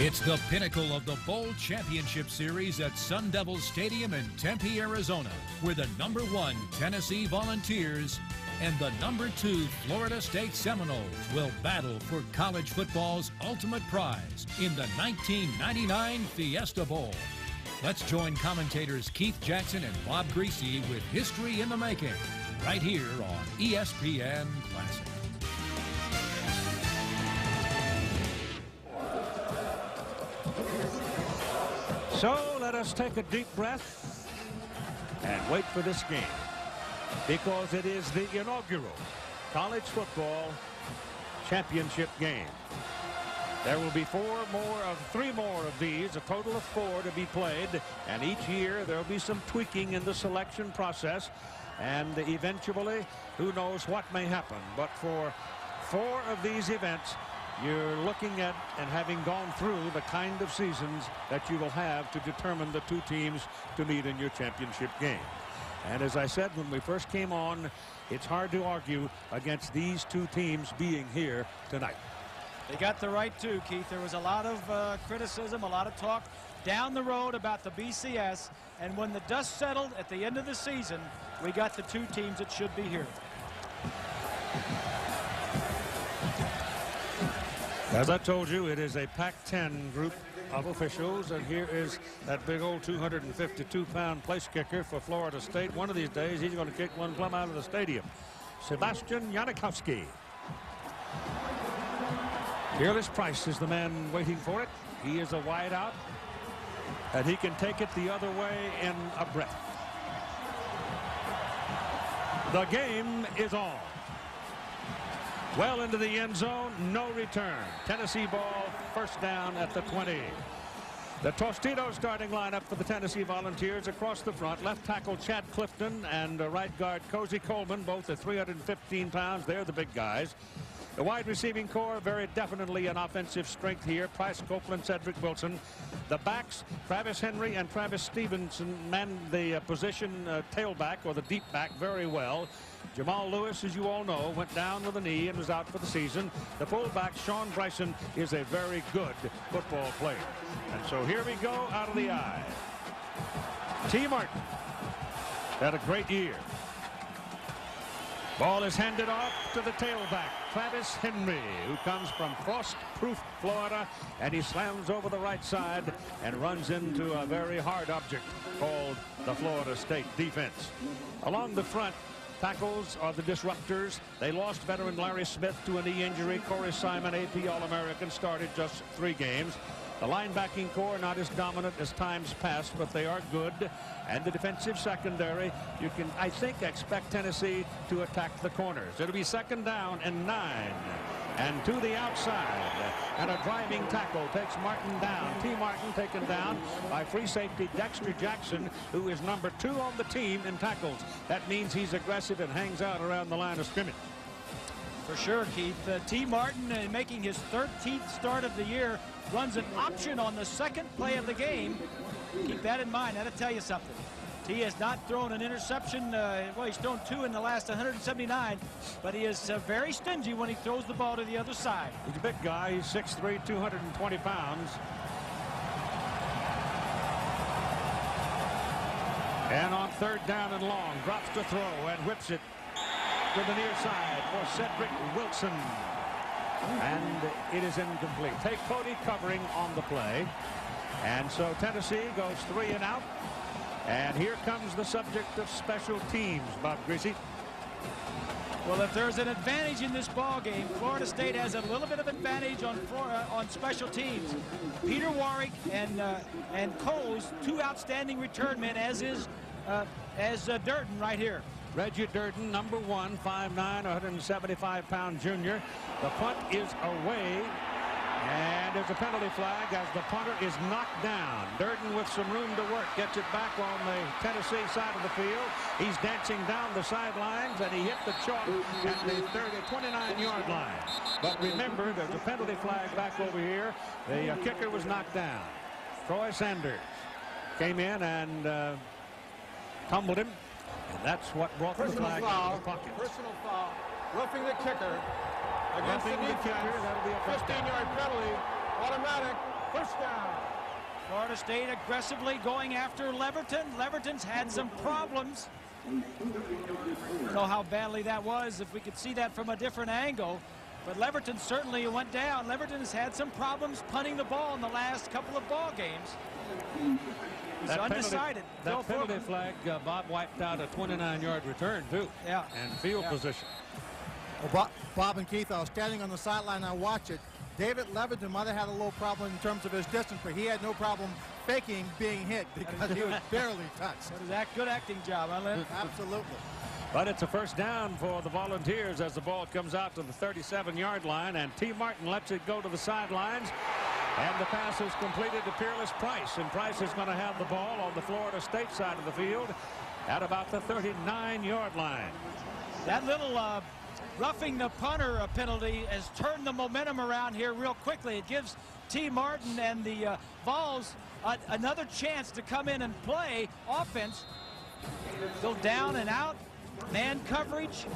It's the pinnacle of the Bowl Championship Series at Sun Devil Stadium in Tempe, Arizona, where the #1 Tennessee Volunteers and the #2 Florida State Seminoles will battle for college football's ultimate prize in the 1999 Fiesta Bowl. Let's join commentators Keith Jackson and Bob Greasy with history in the making, right here on ESPN Classic. So let us take a deep breath and wait for this game, because it is the inaugural college football championship game. There will be three more of these, a total of 4 to be played, and each year there will be some tweaking in the selection process, and eventually who knows what may happen. But for 4 of these events, you're looking at and having gone through the kind of seasons that you will have to determine the 2 teams to meet in your championship game. And as I said when we first came on, it's hard to argue against these 2 teams being here tonight. They got the right to, Keith. There was a lot of criticism, a lot of talk down the road about the BCS, and when the dust settled at the end of the season, we got the 2 teams that should be here. As I told you, it is a Pac-10 group of officials, and here is that big old 252-pound place kicker for Florida State. One of these days, he's going to kick one plumb out of the stadium. Sebastian Janikowski. Peerless Price is the man waiting for it. He is a wide out, and he can take it the other way in a breath. The game is on. Well into the end zone, no return. Tennessee ball, first down at the 20. The Tostitos starting lineup for the Tennessee Volunteers across the front. Left tackle Chad Clifton and right guard Cozy Coleman, both at 315 pounds. They're the big guys. The wide receiving core, very definitely an offensive strength here. Price, Copeland, Cedric Wilson. The backs, Travis Henry and Travis Stevenson, man the position tailback or the deep back very well. Jamal Lewis, as you all know, went down with a knee and was out for the season. The fullback, Sean Bryson, is a very good football player. And so here we go out of the eye. T. Martin had a great year. Ball is handed off to the tailback, Travis Henry, who comes from frost-proof Florida, and he slams over the right side and runs into a very hard object called the Florida State defense. Along the front, tackles are the disruptors. They lost veteran Larry Smith to a knee injury. Corey Simon, AP All-American, started just 3 games. The linebacking core not as dominant as times past, but they are good. And the defensive secondary, you can, I think, expect Tennessee to attack the corners. It'll be 2nd down and 9. And to the outside, and a driving tackle takes Martin down. T. Martin taken down by free safety Dexter Jackson, who is number 2 on the team in tackles. That means he's aggressive and hangs out around the line of scrimmage. For sure, Keith. T. Martin, making his 13th start of the year, runs an option on the 2nd play of the game. Keep that in mind. That'll tell you something. He has not thrown an interception. Well, he's thrown 2 in the last 179, but he is very stingy when he throws the ball to the other side. He's a big guy. He's 6'3", 220 pounds. And on 3rd down and long, drops to throw and whips it to the near side for Cedric Wilson. And it is incomplete. Take Cody covering on the play. And so Tennessee goes 3 and out. And here comes the subject of special teams, Bob Greasy. Well, if there's an advantage in this ball game, Florida State has a little bit of advantage on special teams. Peter Warwick and Coles, 2 outstanding return men, as is Durden right here. Reggie Durden, number 1, 5'9", 175-pound junior. The punt is away. And there's a penalty flag as the punter is knocked down. Durden with some room to work gets it back on the Tennessee side of the field. He's dancing down the sidelines, and he hit the chalk at the 29-yard line. But remember, there's a penalty flag back over here. The kicker was knocked down. Troy Sanders came in and tumbled him, and that's what brought the flag into the pocket. Personal foul, roughing the kicker. Against the defense, that'll be a 15-yard penalty, automatic. First down. Florida State aggressively going after Leverton. Leverton's had some problems. I don't know how badly that was, if we could see that from a different angle. But Leverton certainly went down. Leverton has had some problems punting the ball in the last couple of ball games. He's undecided. That penalty flag, Bob wiped out a 29-yard return, too. Yeah. And field position. Well, Bob and Keith, I was standing on the sideline. I watched it. David Leverton might have had a little problem in terms of his distance, but he had no problem faking being hit because he was barely touched. That was that good acting job, huh, Lynn? Absolutely. But it's a first down for the Volunteers as the ball comes out to the 37-yard line, and T. Martin lets it go to the sidelines. And the pass is completed to Peerless Price, and Price is going to have the ball on the Florida State side of the field at about the 39-yard line. That little roughing the punter penalty has turned the momentum around here real quickly. It gives T. Martin and the Vols another chance to come in and play offense. Go down and out, man coverage,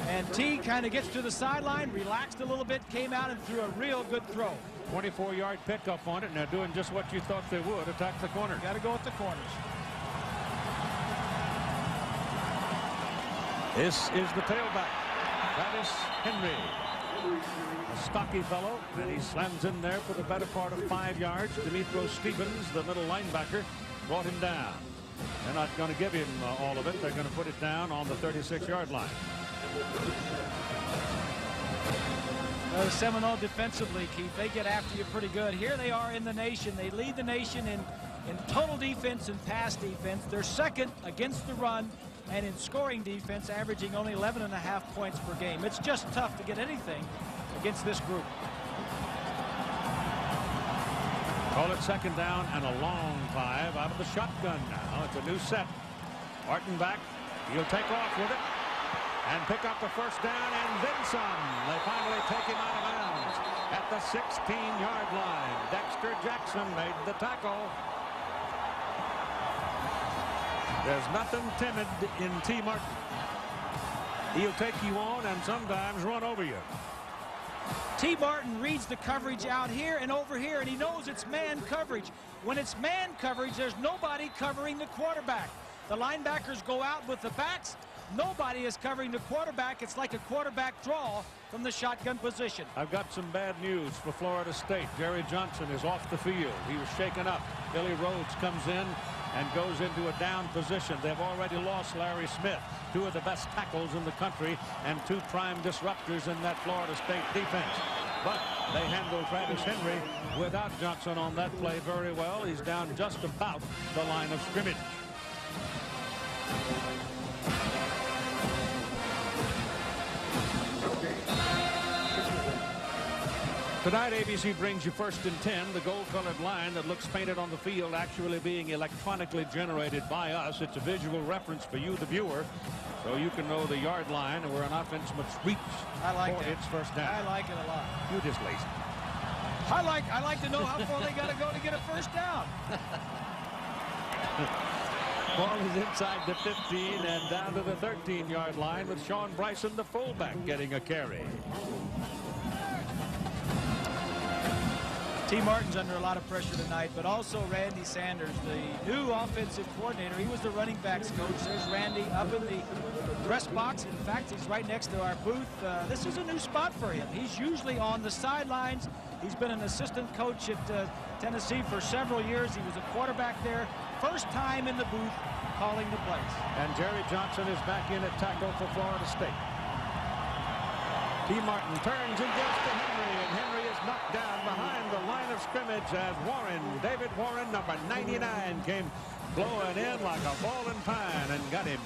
and T kind of gets to the sideline, relaxed a little bit, came out and threw a real good throw. 24-yard pickup on it, and they're doing just what you thought they would, attack the corner. Got to go with the corners. This is the tailback, Travis Henry. A stocky fellow, and he slams in there for the better part of 5 yards. Demetro Stevens, the middle linebacker, brought him down. They're not going to give him all of it. They're going to put it down on the 36-yard line. The Seminole defensively, Keith, they get after you pretty good. Here they are in the nation. They lead the nation in total defense and pass defense. They're second against the run and in scoring defense, averaging only 11.5 points per game. It's just tough to get anything against this group. Call it second down and a long 5 out of the shotgun now. It's a new set. Martin back. He'll take off with it and pick up the first down and then some. They finally take him out of bounds at the 16-yard line. Dexter Jackson made the tackle. There's nothing timid in T. Martin. He'll take you on and sometimes run over you. T. Martin reads the coverage out here and over here, and he knows it's man coverage. When it's man coverage, there's nobody covering the quarterback. The linebackers go out with the backs. Nobody is covering the quarterback. It's like a quarterback draw from the shotgun position. I've got some bad news for Florida State. Jerry Johnson is off the field. He was shaken up. Billy Rhodes comes in and goes into a down position. They've already lost Larry Smith, 2 of the best tackles in the country and 2 prime disruptors in that Florida State defense. But they handle Travis Henry without Johnson on that play very well. He's down just about the line of scrimmage. Tonight, ABC brings you First and 10, the gold-colored line that looks painted on the field actually being electronically generated by us. It's a visual reference for you, the viewer, so you can know the yard line and where an offense must reach for its first down. I like it a lot. You're just lazy. I like to know how far they got to go to get a first down. Ball is inside the 15 and down to the 13-yard line with Sean Bryson, the fullback, getting a carry. T. Martin's under a lot of pressure tonight, but also Randy Sanders, the new offensive coordinator. He was the running backs coach. There's Randy up in the press box. In fact, he's right next to our booth. This is a new spot for him. He's usually on the sidelines. He's been an assistant coach at Tennessee for several years. He was a quarterback there. First time in the booth calling the plays. And Jerry Johnson is back in at tackle for Florida State. T. Martin turns and goes to Henry, and Henry is knocked down behind the line of scrimmage as David Warren, number 99, came blowing in like a fallen pine and got him.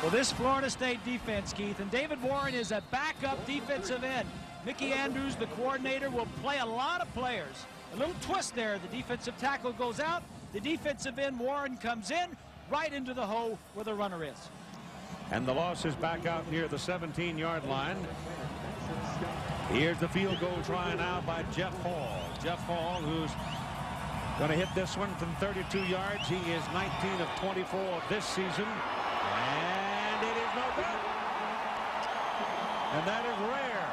Well, this Florida State defense, Keith, and David Warren is a backup defensive end. Mickey Andrews, the coordinator, will play a lot of players. A little twist there. The defensive tackle goes out. The defensive end, Warren, comes in right into the hole where the runner is. And the loss is back out near the 17-yard line. Here's the field goal try now by Jeff Hall. Jeff Hall, who's going to hit this one from 32 yards. He is 19 of 24 this season. And it is no good. And that is rare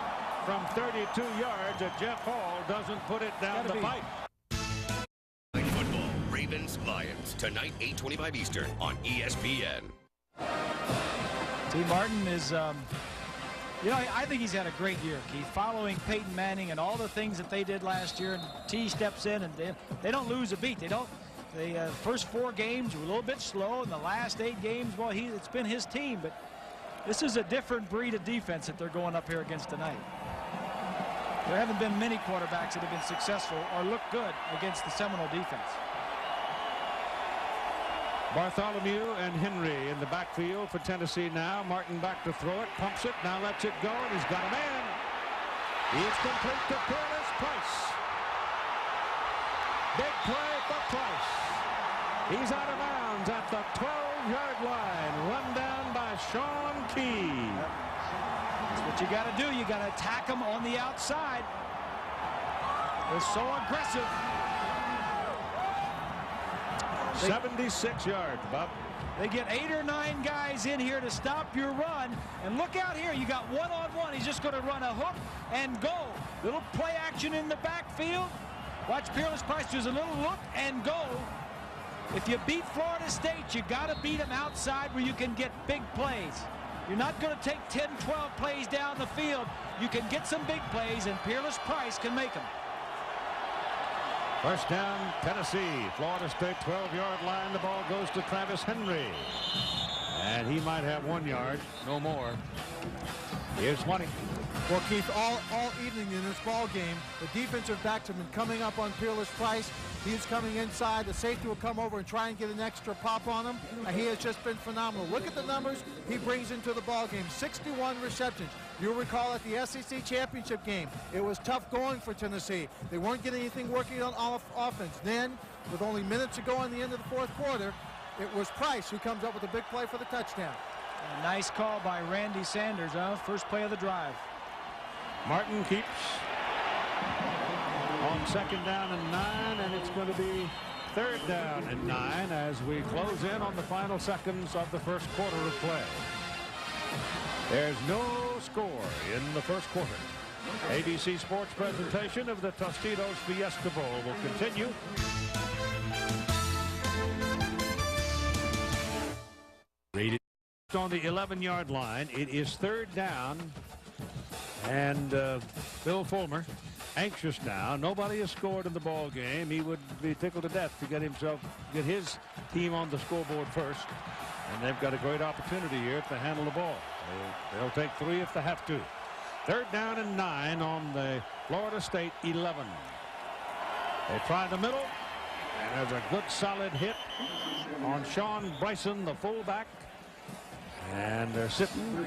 from 32 yards, and Jeff Hall doesn't put it down the pipe. Football, Ravens, Lions, tonight 8:25 Eastern on ESPN. T. Martin is, you know, I think he's had a great year, Keith, following Peyton Manning and all the things that they did last year. And T steps in, and they don't lose a beat. They don't. The first 4 games were a little bit slow, and the last 8 games, well, it's been his team. But this is a different breed of defense that they're going up here against tonight. There haven't been many quarterbacks that have been successful or look good against the Seminole defense. Bartholomew and Henry in the backfield for Tennessee now. Martin back to throw it, pumps it, now lets it go, and he's got a man. It's complete to Peerless. Price. Big play for Price. He's out of bounds at the 12-yard line. Run down by Sean Key. That's what you got to do. You got to attack them on the outside. They're so aggressive. 76 yards, Bob. They get 8 or 9 guys in here to stop your run. And look out here. You got one-on-one. He's just going to run a hook and go. Little play action in the backfield. Watch Peerless Price does a little look and go. If you beat Florida State, you got to beat them outside where you can get big plays. You're not going to take 10, 12 plays down the field. You can get some big plays, and Peerless Price can make them. First down, Tennessee. Florida State 12-yard line. The ball goes to Travis Henry. And he might have 1 yard, no more. Here's 20. Well, Keith, all evening in this ball game, the defensive backs have been coming up on Peerless Price. He's coming inside. The safety will come over and try and get an extra pop on him. And he has just been phenomenal. Look at the numbers he brings into the ball game. 61 receptions. You'll recall at the SEC championship game, it was tough going for Tennessee. They weren't getting anything working on offense. Then, with only minutes to go on the end of the 4th quarter, it was Price who comes up with a big play for the touchdown. A nice call by Randy Sanders, first play of the drive. Martin keeps on 2nd down and 9, and it's going to be 3rd down and 9 as we close in on the final seconds of the first quarter of play. There's no score in the first quarter. ABC Sports presentation of the Tostitos Fiesta Bowl will continue. Rated on the 11-yard line. It is 3rd down, and Bill Fulmer anxious now. Nobody has scored in the ball game. He would be tickled to death to get his team on the scoreboard first, and they've got a great opportunity here to handle the ball. They'll take 3 if they have to. 3rd down and 9 on the Florida State 11. They try the middle, and there's a good solid hit on Sean Bryson, the fullback. And they're sitting,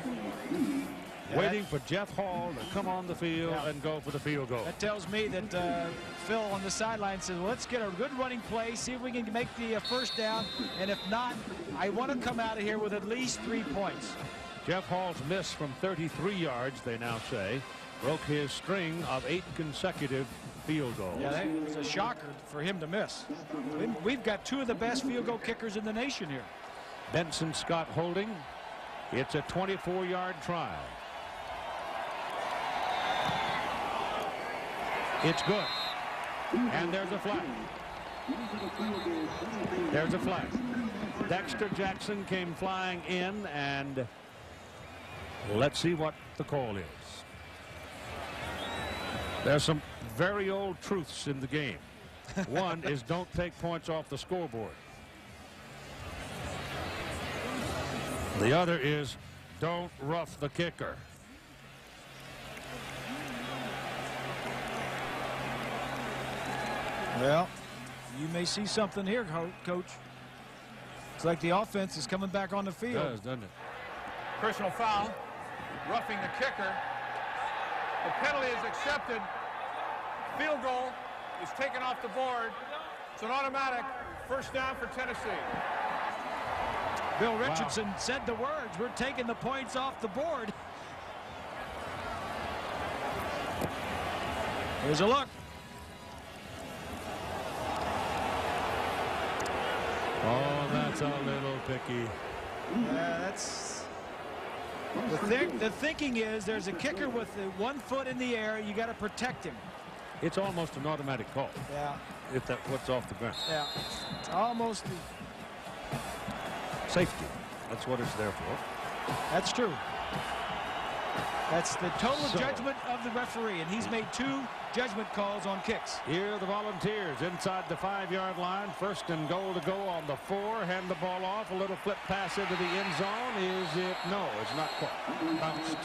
waiting for Jeff Hall to come on the field and go for the field goal. That tells me that Phil on the sideline says, well, let's get a good running play, see if we can make the first down. And if not, I want to come out of here with at least 3 points. Jeff Hall's miss from 33 yards, they now say, broke his string of 8 consecutive field goals. Yeah, it was a shocker for him to miss. We've got 2 of the best field goal kickers in the nation here. Benson Scott holding. It's a 24-yard try. It's good. And there's a flag. There's a flag. Dexter Jackson came flying in, and let's see what the call is. There's some very old truths in the game. One is don't take points off the scoreboard. The other is don't rough the kicker. Well, you may see something here, Coach. It's like the offense is coming back on the field. It does, doesn't it? Personal foul, roughing the kicker. The penalty is accepted. Field goal is taken off the board. It's an automatic first down for Tennessee. Bill Richardson said the words, we're taking the points off the board. Here's a look. Oh, that's a little picky. That's The thinking is there's a kicker with 1 foot in the air. You got to protect him. It's almost an automatic call. Yeah. If that what's off the ground. Yeah. Almost. Safety. That's what it's there for. That's true. That's the total judgment of the referee, and he's made 2 judgment calls on kicks. Here are the Volunteers inside the 5-yard line. 1st and goal to go on the 4. Hand the ball off. A little flip pass into the end zone. Is it? No, it's not caught. Bounced.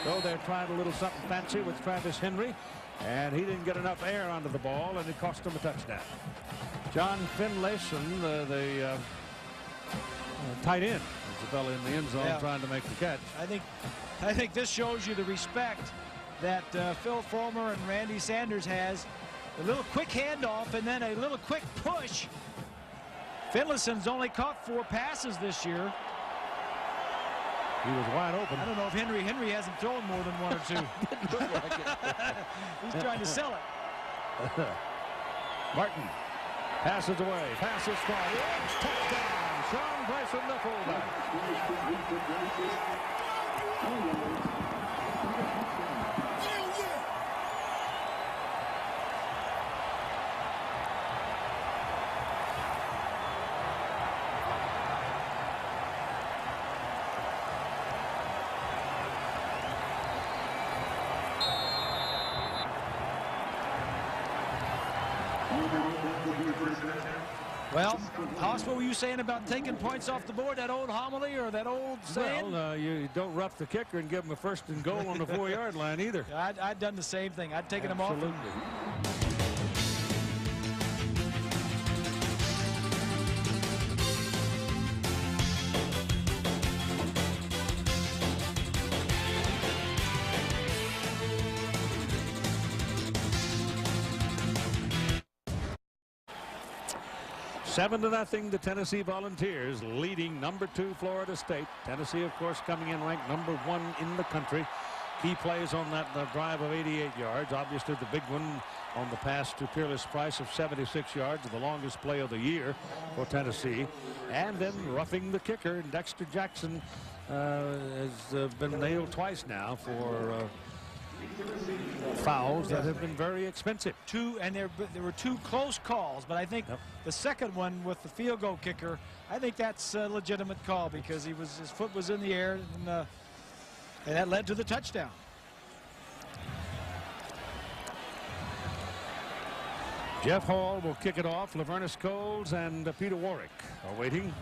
So they're trying a little something fancy with Travis Henry, and he didn't get enough air onto the ball, and it cost him a touchdown. John Finlayson, the tight end, is the fellow in the end zone trying to make the catch. I think this shows you the respect that Phil Fulmer and Randy Sanders has. A little quick handoff and then a little quick push. Finlayson's only caught 4 passes this year. He was wide open. I don't know if Henry hasn't thrown more than 1 or 2. Didn't look like it. He's trying to sell it. Martin passes away. Passes far. Touchdown. Sean Bryson, the fullback. Well, Hoss, what were you saying about taking points off the board? That old homily or that old saying? Well, you don't rough the kicker and give him a 1st and goal on the 4-yard line either. I'd done the same thing. I'd taken him off. Absolutely. Seven to nothing, the Tennessee Volunteers leading number 2 Florida State. Tennessee, of course, coming in ranked number 1 in the country. Key plays on that drive of 88 yards. Obviously, the big one on the pass to Peerless Price of 76 yards, the longest play of the year for Tennessee. And then roughing the kicker, Dexter Jackson has been nailed twice now for fouls that have been very expensive. And there were 2 close calls, but I think the second one with the field goal kicker, I think that's a legitimate call because his foot was in the air, and that led to the touchdown. Jeff Hall will kick it off. Lavernus Coles and Peter Warwick are waiting.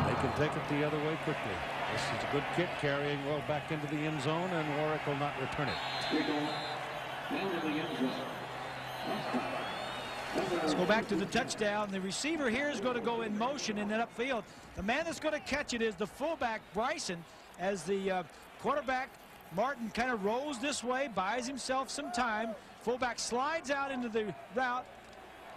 They can take it the other way quickly. This is a good kick, carrying well back into the end zone, and Warwick will not return it. Let's go back to the touchdown. The receiver here is going to go in motion and then upfield. The man that's going to catch it is the fullback, Bryson, as the quarterback, Martin, kind of rolls this way, buys himself some time. Fullback slides out into the route,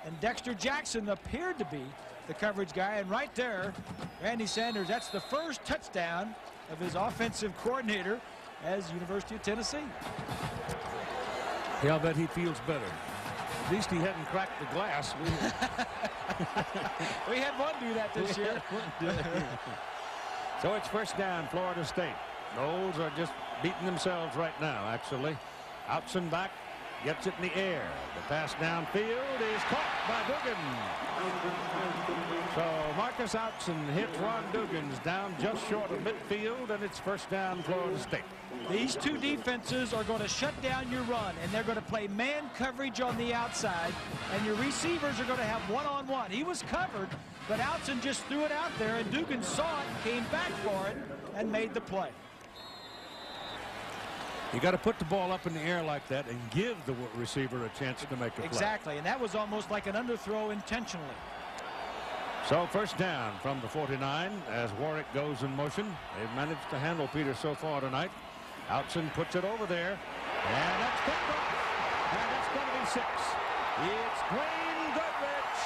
and Dexter Jackson appeared to be the coverage guy, and right there, Randy Sanders, that's the first touchdown of his offensive coordinator as University of Tennessee. Yeah, I'll bet he feels better. At least he hadn't cracked the glass. We had one do that this year. So it's 1st down, Florida State. Those are just beating themselves right now, actually. Outson back. Gets it in the air. The pass downfield is caught by Dugan. So Marcus Outson hits Ron Dugans down just short of midfield, and it's 1st down, Florida State. These 2 defenses are going to shut down your run, and they're going to play man coverage on the outside, and your receivers are going to have one-on-one. He was covered, but Outson just threw it out there, and Dugan saw it, came back for it, and made the play. You got to put the ball up in the air like that and give the receiver a chance to make a play. Exactly, and that was almost like an underthrow intentionally. So 1st down from the 49 as Warwick goes in motion. They've managed to handle Peter so far tonight. Outson puts it over there, and that's picked off, and that's going to be 6. It's Dwayne Goodrich,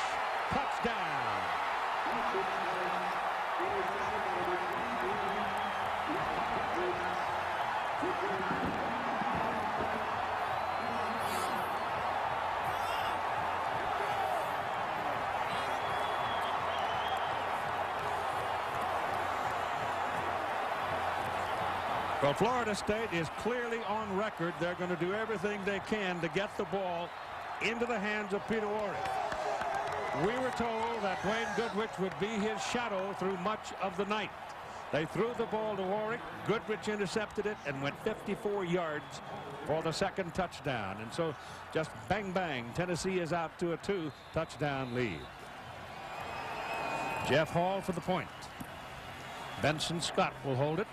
touchdown. Well, Florida State is clearly on record. They're going to do everything they can to get the ball into the hands of Peter Warrick. We were told that Dwayne Goodrich would be his shadow through much of the night. They threw the ball to Warrick. Goodrich intercepted it and went 54 yards for the second touchdown. And so just bang, bang, Tennessee is out to a 2-touchdown lead. Jeff Hall for the point. Benson Scott will hold it.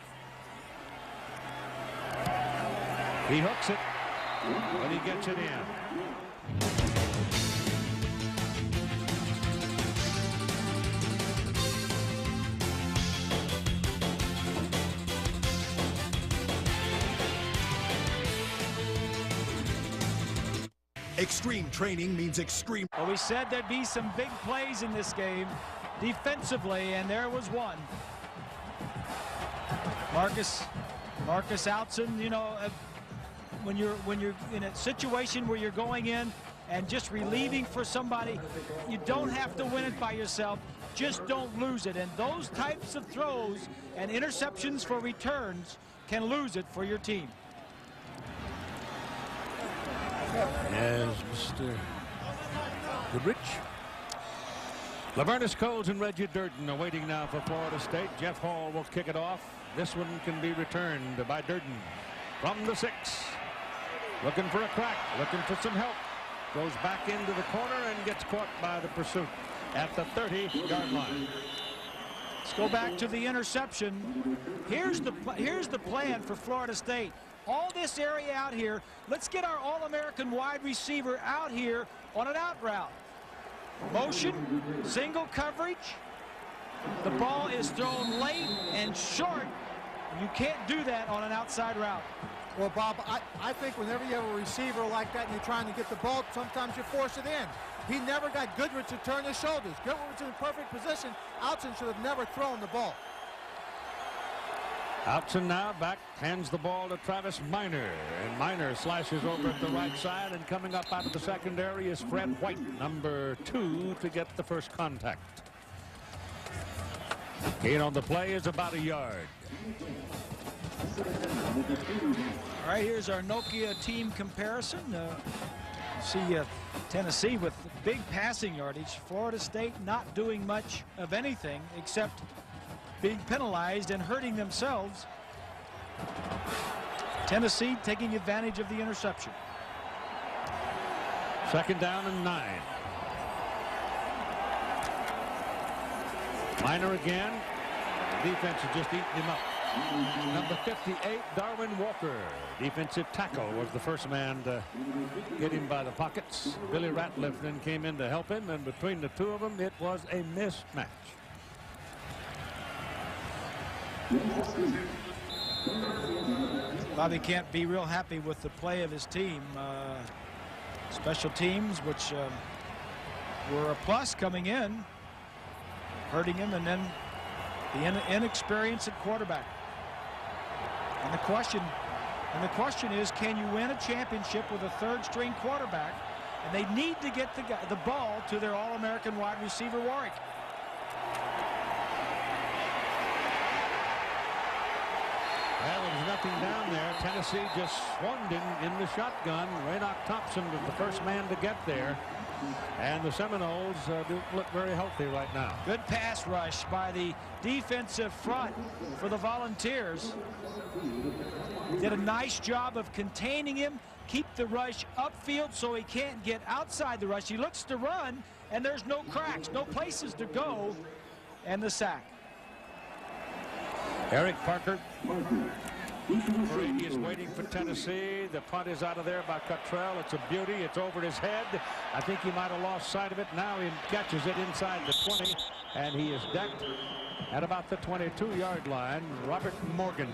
He hooks it, but he gets it in. Extreme training means extreme. Well, we said there'd be some big plays in this game defensively, and there was one. Marcus Outson, you know, when you're in a situation where you're going in and just relieving for somebody, you don't have to win it by yourself. Just don't lose it. And those types of throws and interceptions for returns can lose it for your team. As Mr. Goodrich. Lavernus Coles and Reggie Durden are waiting now for Florida State. Jeff Hall will kick it off. This one can be returned by Durden from the 6. Looking for a crack, looking for some help. Goes back into the corner and gets caught by the pursuit at the 30-yard line. Let's go back to the interception. Here's the plan for Florida State. All this area out here, let's get our All-American wide receiver out here on an out route. Motion, single coverage. The ball is thrown late and short. You can't do that on an outside route. Well, Bob, I think whenever you have a receiver like that and you're trying to get the ball, sometimes you force it in. He never got Goodrich to turn his shoulders. Goodrich was in perfect position. Outson should have never thrown the ball. Outson now back, hands the ball to Travis Minor, and Minor slashes over at the right side, and coming up out of the secondary is Fred White, number 2, to get the first contact. Gain on the play is about a yard. All right, here's our Nokia team comparison. See Tennessee with big passing yardage. Florida State not doing much of anything except being penalized and hurting themselves. Tennessee taking advantage of the interception. Second down and 9. Minor again. The defense has just eaten him up. Number 58, Darwin Walker, defensive tackle, was the first man to get him by the pockets. Billy Ratliff then came in to help him, and between the two of them, it was a mismatch. Bobby can't be real happy with the play of his team. Special teams, which were a plus coming in, hurting him, and then the inexperience at quarterback. And the question is, can you win a championship with a third-string quarterback? And they need to get the ball to their All-American wide receiver Warrick. Well, there was nothing down there. Tennessee just swarmed him in the shotgun. Raynock Thompson was the first man to get there. And the Seminoles do look very healthy right now. Good pass rush by the defensive front for the Volunteers. Did a nice job of containing him, keep the rush upfield so he can't get outside the rush. He looks to run, and there's no cracks, no places to go, and the sack. Eric Parker. Brady is waiting for Tennessee. The punt is out of there by Cottrell. It's a beauty. It's over his head. I think he might have lost sight of it. Now he catches it inside the 20, and he is decked at about the 22-yard line. Robert Morgan.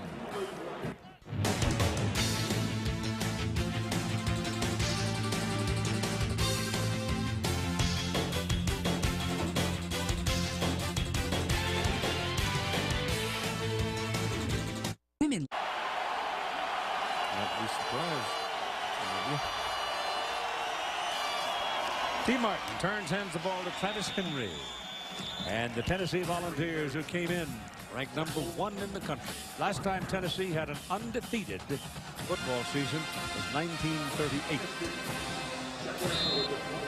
Women. Not be surprised. T. Martin hands the ball to Travis Henry. And the Tennessee Volunteers, who came in ranked number 1 in the country. Last time Tennessee had an undefeated football season was 1938.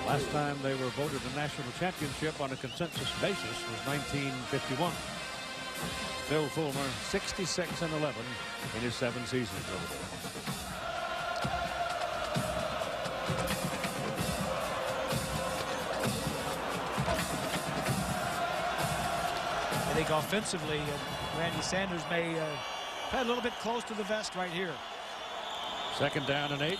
Last time they were voted a national championship on a consensus basis was 1951. Phil Fulmer, 66-11 in his 7 seasons over there. I think offensively, Randy Sanders may play a little bit close to the vest right here. 2nd down and 8.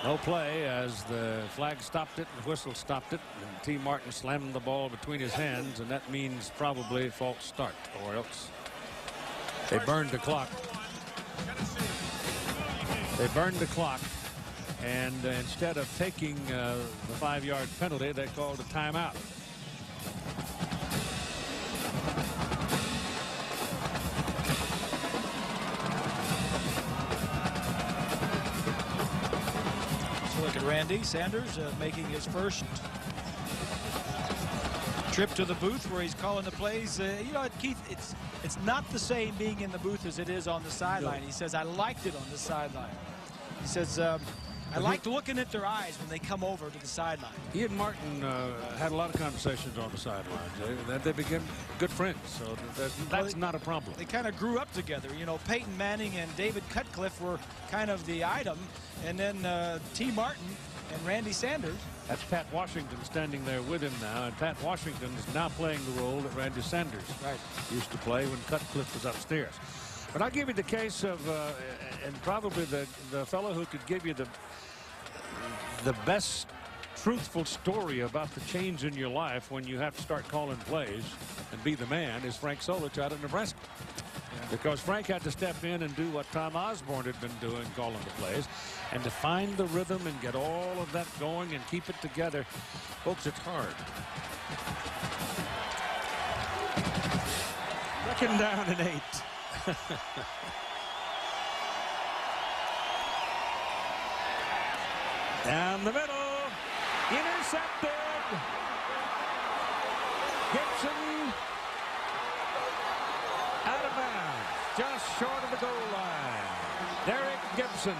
No play as the flag stopped it, the whistle stopped it, and T. Martin slammed the ball between his hands, and that means probably false start, or else they burned the clock. They burned the clock, and instead of taking the 5-yard penalty, they called a timeout. Look at Randy Sanders making his first trip to the booth where he's calling the plays. You know, Keith, it's not the same being in the booth as it is on the sideline. He says, I liked it on the sideline. He says, I liked looking at their eyes when they come over to the sideline. He and Martin had a lot of conversations on the sidelines. They became good friends, so that's not a problem. They kind of grew up together. You know, Peyton Manning and David Cutcliffe were kind of the item, and then T. Martin and Randy Sanders. That's Pat Washington standing there with him now, and Pat Washington is now playing the role that Randy Sanders used to play when Cutcliffe was upstairs. But I'll give you the case of, and probably the fellow who could give you the best truthful story about the change in your life when you have to start calling plays and be the man is Frank Solich out of Nebraska. Because Frank had to step in and do what Tom Osborne had been doing, calling the plays, and to find the rhythm and get all of that going and keep it together. Folks, it's hard. 2nd down and 8. Down the middle, intercepted. Gibson out of bounds, just short of the goal line. Derek Gibson.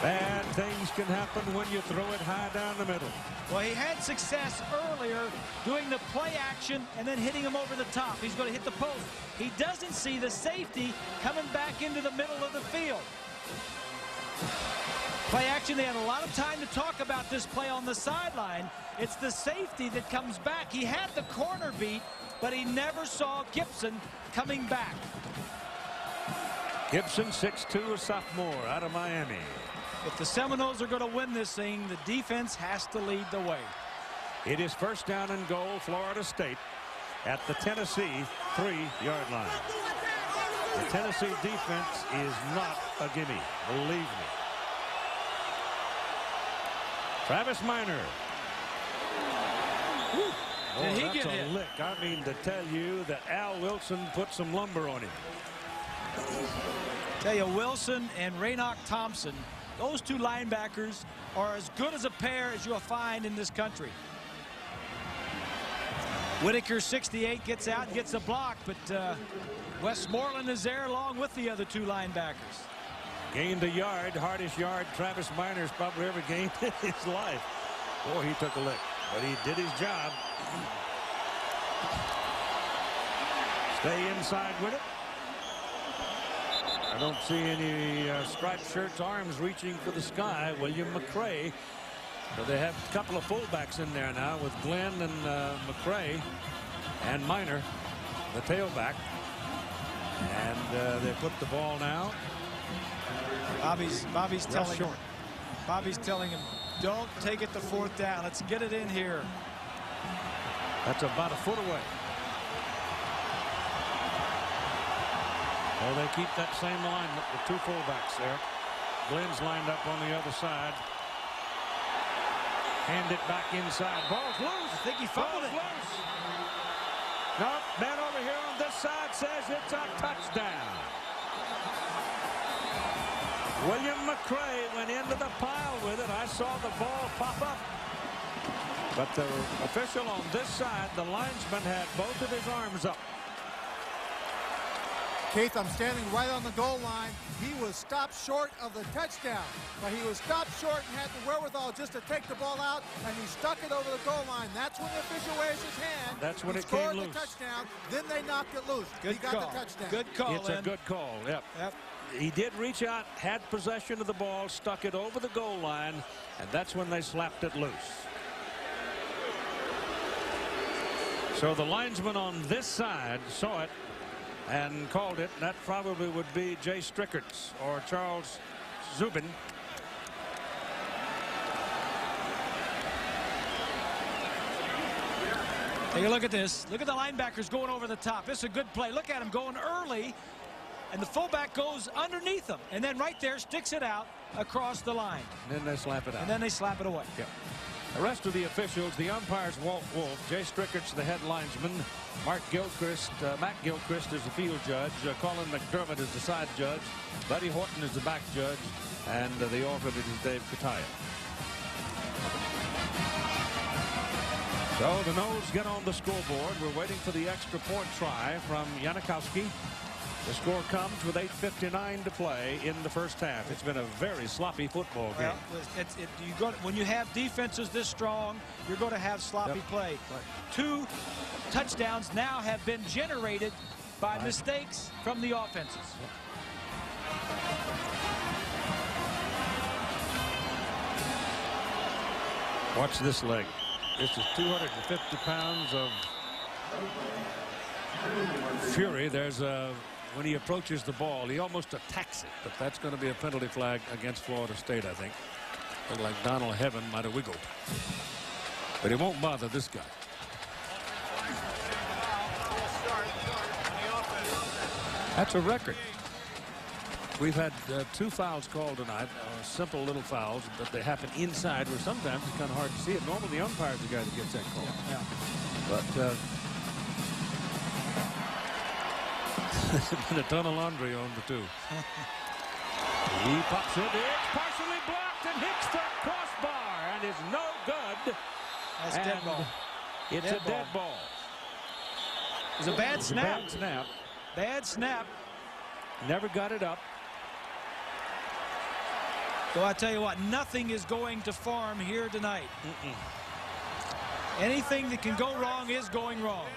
Bad things can happen when you throw it high down the middle. Well, he had success earlier doing the play action and then hitting him over the top. He's going to hit the post. He doesn't see the safety coming back into the middle of the field. Play action, they had a lot of time to talk about this play on the sideline. It's the safety that comes back. He had the corner beat, but he never saw Gibson coming back. Gibson, 6'2", a sophomore out of Miami. If the Seminoles are going to win this thing, the defense has to lead the way. It is 1st down and goal, Florida State at the Tennessee 3-yard line. The Tennessee defense is not a gimme, believe me. Travis Minor. Did he get a hit? lick. I mean to tell you that Al Wilson put some lumber on him. Tell you, Wilson and Raynoch Thompson, those two linebackers are as good as a pair as you'll find in this country. Whitaker, 68, gets out and gets a block, but Westmoreland is there along with the other two linebackers. Gained a yard, hardest yard Travis Minor's probably ever gained in his life. Boy, he took a lick, but he did his job. Stay inside with it. I don't see any striped shirts, arms reaching for the sky. William McCray. So they have a couple of fullbacks in there now with Glenn and McCray and Minor, the tailback. And they put the ball now. Bobby's telling him, don't take it to 4th down. Let's get it in here. That's about a foot away. Well, they keep that same alignment with 2 fullbacks there. Glenn's lined up on the other side. Hand it back inside. Ball's loose. I think he fumbled it. Loose. No, man over here on this side says it's a touchdown. William McCray went into the pile with it. I saw the ball pop up. But the official on this side, the linesman, had both of his arms up. Keith, I'm standing right on the goal line. He was stopped short of the touchdown, but he was stopped short and had the wherewithal just to take the ball out, and he stuck it over the goal line. That's when the official raised his hand. That's when he it came scored loose. The touchdown. Then they knocked it loose. Good he got call. the touchdown. Good call. It's a good call. Yep. He did reach out, had possession of the ball, stuck it over the goal line, and that's when they slapped it loose. So the linesman on this side saw it and called it. That probably would be Jay Strickerts or Charles Zubin. Take a look at this. Look at the linebackers going over the top. This is a good play. Look at him going early, and the fullback goes underneath him, and then right there sticks it out across the line. And then they slap it out. And then they slap it away. Yeah. The rest of the officials, the umpires, Walt Wolf, Jay Strickerts, the head linesman, Matt Gilchrist is the field judge, Colin McDermott is the side judge, Buddy Horton is the back judge, and the alternate is Dave Kataya. So the Noles get on the scoreboard. We're waiting for the extra point try from Janikowski. The score comes with 8:59 to play in the first half. It's been a very sloppy football game. Well, when you have defenses this strong, you're going to have sloppy play. Right. 2 touchdowns now have been generated by mistakes from the offenses. Watch this leg. This is 250 pounds of fury. There's a when he approaches the ball, he almost attacks it, but that's going to be a penalty flag against Florida State, I think. Looked like Donald Heaven might have wiggled, but it won't bother this guy. That's a record. We've had 2 fouls called tonight, simple little fouls, but they happen inside, where sometimes it's kind of hard to see it. Normally the umpire's the guy that gets that call. Yeah. But been a ton of laundry on the 2. He pops it. It's partially blocked and hits the crossbar and is no good. That's dead ball. It's a dead ball. It's a bad snap. Bad snap. Bad snap. Never got it up. So I tell you what, nothing is going to farm here tonight. Anything that can go wrong is going wrong.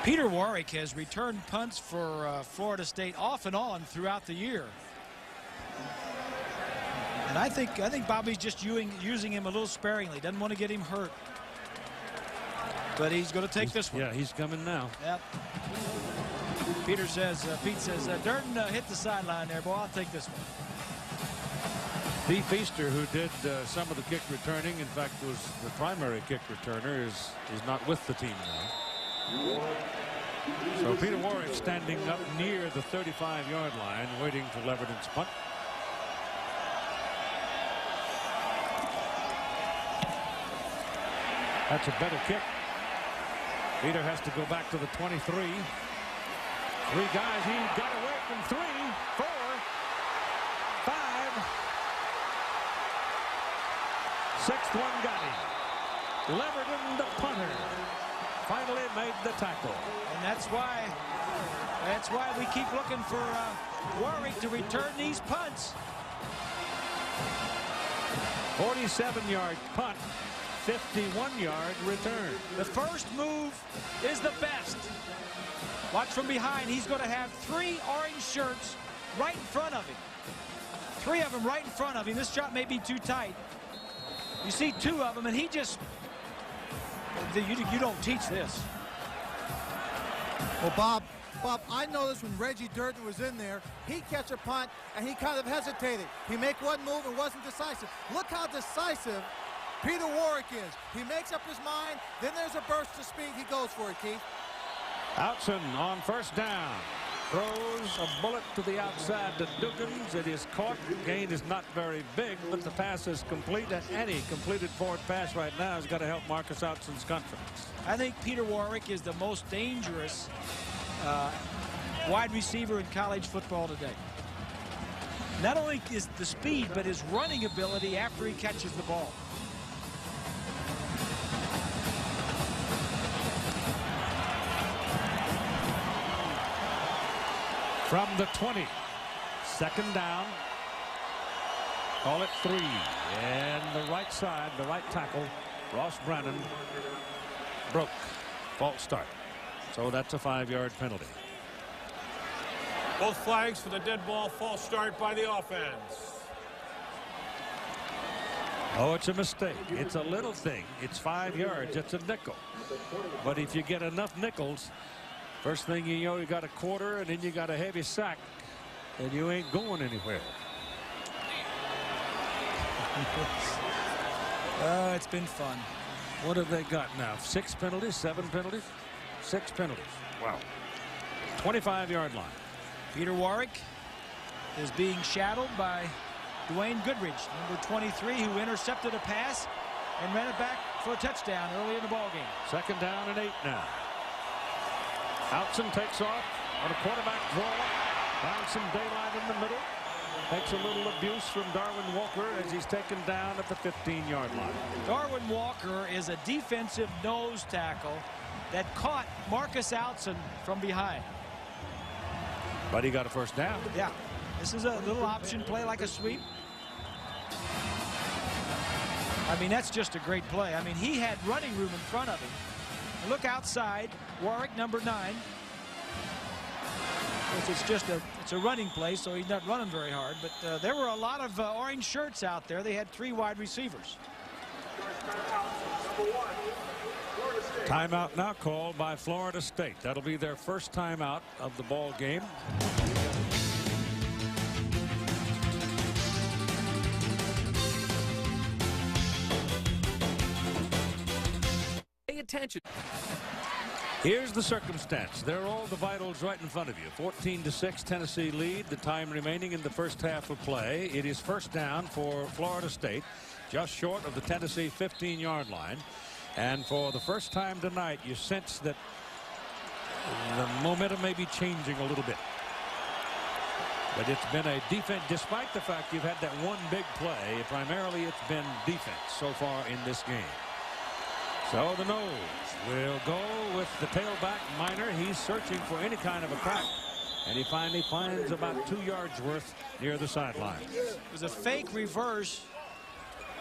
Peter Warwick has returned punts for Florida State off and on throughout the year. And I think Bobby's just using him a little sparingly. Doesn't want to get him hurt. But he's going to take this one. Yeah, he's coming now. Yep. Pete says, Durden hit the sideline there, boy. I'll take this one. Steve Feaster, who did some of the kick returning, in fact was the primary kick returner, is not with the team now. So Peter Warwick standing up near the 35-yard line, waiting for Leverton's punt. That's a better kick. Peter has to go back to the 23. 3 guys. He got away from 3, 4, 5. 6th one got him. Leverton, the punter, finally made the tackle. And that's why we keep looking for Warwick to return these punts. 47-yard punt, 51-yard return. The first move is the best. Watch from behind. He's going to have 3 orange shirts right in front of him. 3 of them right in front of him. This shot may be too tight. You see 2 of them, and he just... You don't teach this. Well, Bob, I noticed when Reggie Durden was in there, he'd catch a punt, and he kind of hesitated. He make one move and wasn't decisive. Look how decisive Peter Warwick is. He makes up his mind, then there's a burst of speed. He goes for it, Keith. Outson on first down. throws a bullet to the outside to Dugans. It is caught. Gain is not very big, but the pass is complete. And any completed forward pass right now has got to help Marcus Outson's confidence. I think Peter Warwick is the most dangerous wide receiver in college football today. Not only is the speed, but his running ability after he catches the ball. From the 20, second down. Call it 3. And the right side, the right tackle, Ross Brannon, broke. False start. So that's a 5-yard penalty. Both flags for the dead ball. False start by the offense. Oh, it's a mistake. It's a little thing. It's 5 yards. It's a nickel. But if you get enough nickels, first thing you know, you got a quarter, and then you got a heavy sack, and you ain't going anywhere. It's been fun. What have they got now? 6 penalties, 7 penalties, 6 penalties. Wow. 25-yard line. Peter Warwick is being shadowed by Dwayne Goodrich, number 23, who intercepted a pass and ran it back for a touchdown early in the ball game. Second down and 8 now. Outson takes off on a quarterback draw. Found some daylight in the middle. Takes a little abuse from Darwin Walker as he's taken down at the 15-yard line. Darwin Walker is a defensive nose tackle that caught Marcus Outson from behind. But he got a first down. Yeah, this is a little option play like a sweep. I mean, that's just a great play. I mean, he had running room in front of him. Look outside, Warwick, number 9. It's a running play, so he's not running very hard. But there were a lot of orange shirts out there. They had 3 wide receivers. Timeout now called by Florida State. That'll be their first timeout of the ball game. Pay attention. Here's the circumstance. There are all the vitals right in front of you. 14-6 Tennessee lead. The time remaining in the first half of play. It is first down for Florida State, just short of the Tennessee 15-yard line. And for the first time tonight, you sense that the momentum may be changing a little bit. But it's been a defense, despite the fact you've had that one big play, primarily it's been defense so far in this game. So the nose will go with the tailback, Minor. He's searching for any kind of a crack, and he finally finds about 2 yards worth near the sideline. It was a fake reverse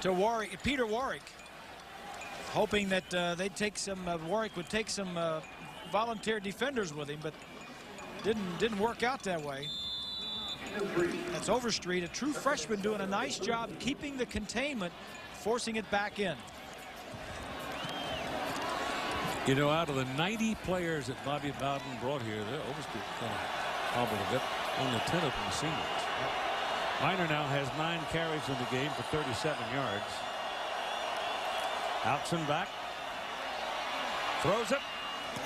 to Warwick, Peter Warwick, hoping that they'd take some Warwick would take some volunteer defenders with him, but didn't work out that way. That's Overstreet, a true freshman, doing a nice job keeping the containment, forcing it back in. You know, out of the 90 players that Bobby Bowden brought here, Overstreet kind of hobbled a bit. Only 10 of them seniors. Minor now has 9 carries in the game for 37 yards. Outson back. Throws it.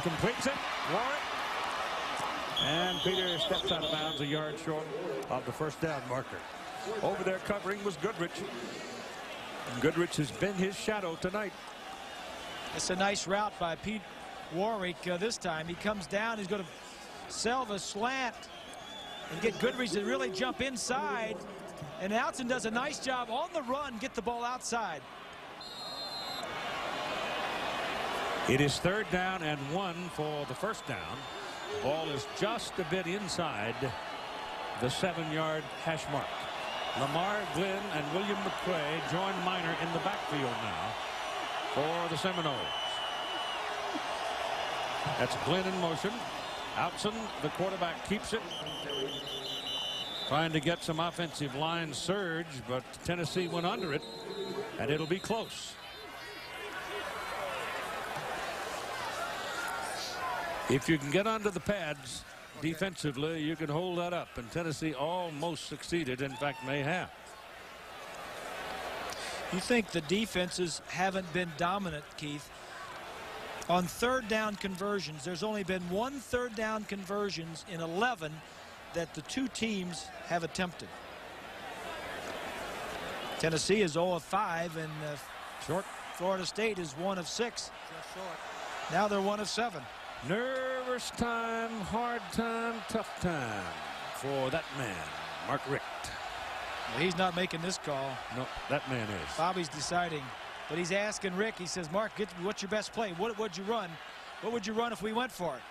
Completes it. Warwick. And Peter steps out of bounds a yard short of the first down marker. Over there covering was Goodrich. And Goodrich has been his shadow tonight. It's a nice route by Pete Warwick this time. He comes down. He's going to sell the slant and get Goodrich to really jump inside. And Outson does a nice job on the run, get the ball outside. It is 3rd down and 1 for the first down. The ball is just a bit inside the 7-yard hash mark. Lamar Glenn and William McCray join Minor in the backfield now for the Seminoles. That's Glenn in motion. Outson, the quarterback, keeps it. Trying to get some offensive line surge, but Tennessee went under it, and it'll be close. If you can get under the pads defensively, you can hold that up, and Tennessee almost succeeded, in fact may have. You think the defenses haven't been dominant, Keith? On third down conversions, there's only been one third down conversions in 11 that the two teams have attempted. Tennessee is 0 of 5, and Florida State is 1 of 6. Just short. Now they're 1 of 7. Nervous time, hard time, tough time for that man, Mark Richt. Well, he's not making this call. No, that man is. Bobby's deciding, but he's asking Rick. He says, Mark, what's your best play? What would you run? What would you run if we went for it?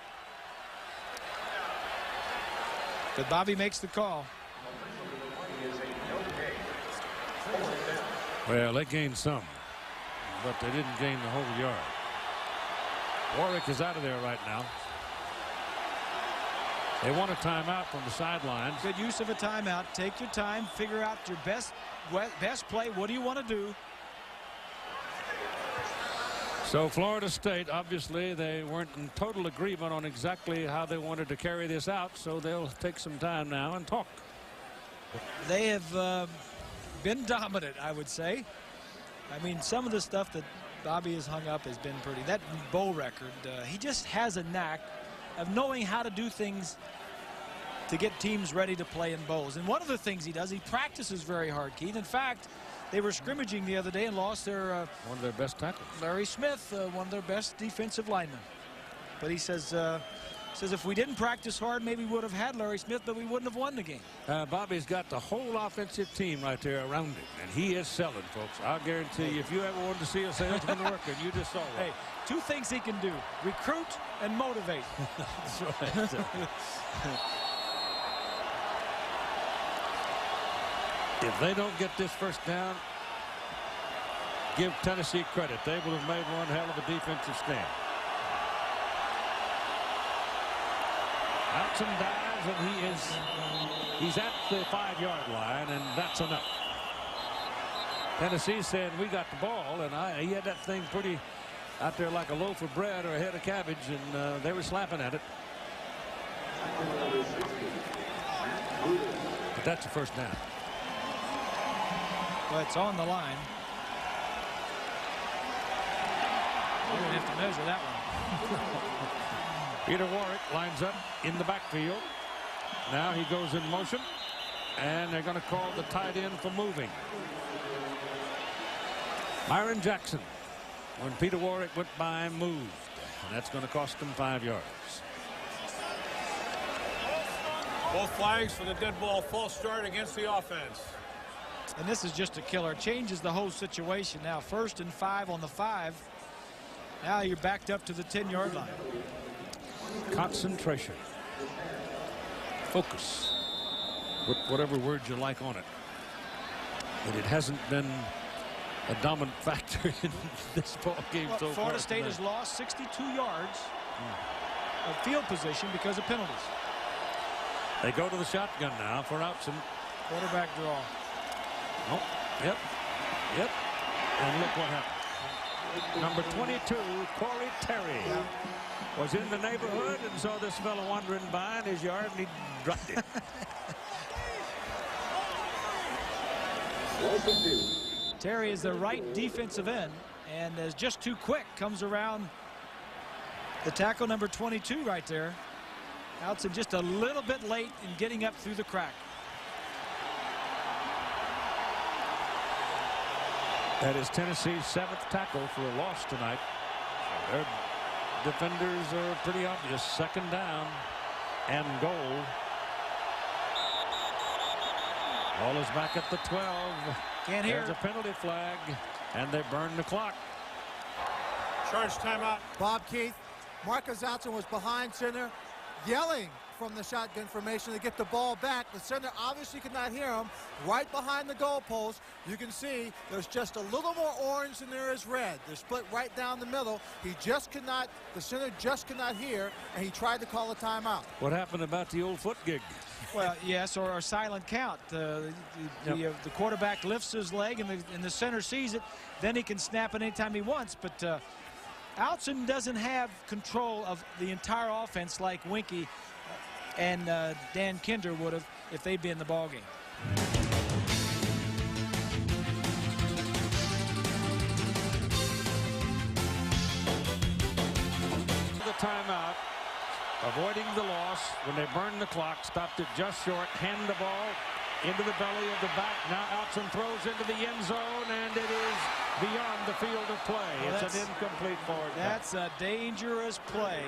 But Bobby makes the call. Well, they gained some, but they didn't gain the whole yard. Warwick is out of there right now. They want a timeout from the sidelines. Good use of a timeout. Take your time. Figure out your best play. What do you want to do? So Florida State, obviously, they weren't in total agreement on exactly how they wanted to carry this out, so they'll take some time now and talk. They have been dominant, I would say. I mean, some of the stuff that Bobby has hung up has been pretty. That bowl record, he just has a knack of knowing how to do things to get teams ready to play in bowls. And one of the things he does, he practices very hard, Keith. In fact, they were scrimmaging the other day and lost their one of their best tackles, Larry Smith, one of their best defensive linemen. But he says if we didn't practice hard, maybe we would have had Larry Smith, but we wouldn't have won the game. Bobby's got the whole offensive team right there around him, and he is selling, folks. I'll guarantee you, if you ever wanted to see a salesman working, you just saw one. Hey, two things he can do: recruit and motivate. That's right. If they don't get this first down, give Tennessee credit. They will have made one hell of a defensive stand. Outson dives, and he's at the 5-yard line, and that's enough. Tennessee saying, we got the ball, and he had that thing pretty out there like a loaf of bread or a head of cabbage, and they were slapping at it. But that's a first down. Well, it's on the line. We're going to have to measure that one. Peter Warwick lines up in the backfield. Now he goes in motion, and they're going to call the tight end for moving. Myron Jackson, when Peter Warwick went by, moved, and that's going to cost them 5 yards. Both flags for the dead ball, false start against the offense. And this is just a killer. It changes the whole situation now. 1st and 5 on the 5. Now you're backed up to the 10-yard line. Concentration. Focus. Put whatever word you like on it. But it hasn't been a dominant factor in this ball game so far. Florida State has lost 62 yards of field position because of penalties. They go to the shotgun now for Outson. Quarterback draw. Oh, yep. And look what happened. Number 22, Corey Terry, was in the neighborhood and saw this fellow wandering by in his yard, and he dropped it. Terry is the right defensive end and is just too quick. Comes around the tackle, number 22 right there. Outson just a little bit late in getting up through the crack. That is Tennessee's 7th tackle for a loss tonight. Their defenders are pretty obvious. 2nd down and goal. Ball is back at the 12. Can't hear. There's a penalty flag, and they burn the clock. Charge timeout. Bob Keith, Marcus Outson was behind center, yelling from the shotgun formation to get the ball back. The center obviously could not hear him. Right behind the goalpost, you can see there's just a little more orange than there is red. They're split right down the middle. He just could not, the center just could not hear, and he tried to call a timeout. What happened about the old foot gig? Well, yes, or a silent count. The quarterback lifts his leg, and the center sees it. Then he can snap it anytime he wants. But Outson doesn't have control of the entire offense like Winkie and Dan Kinder would have if they'd been in the ball game. timeout, avoiding the loss when they burned the clock, stopped it just short, hand the ball into the belly of the back. Now Outson throws into the end zone, and it is beyond the field of play. Well, it's an incomplete forward pass. That's a dangerous play.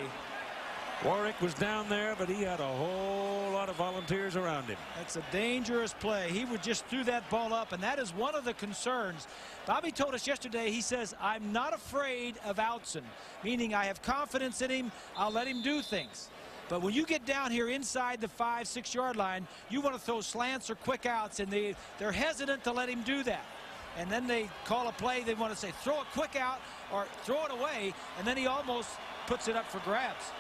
Warwick was down there, but he had a whole lot of volunteers around him. That's a dangerous play. He would just threw that ball up, and that is one of the concerns. Bobby told us yesterday, he says, I'm not afraid of Outson, meaning I have confidence in him. I'll let him do things. But when you get down here inside the 5-6 yard line, you want to throw slants or quick outs, and they're hesitant to let him do that. And then they call a play, they want to say throw a quick out or throw it away, and then he almost puts it up for grabs.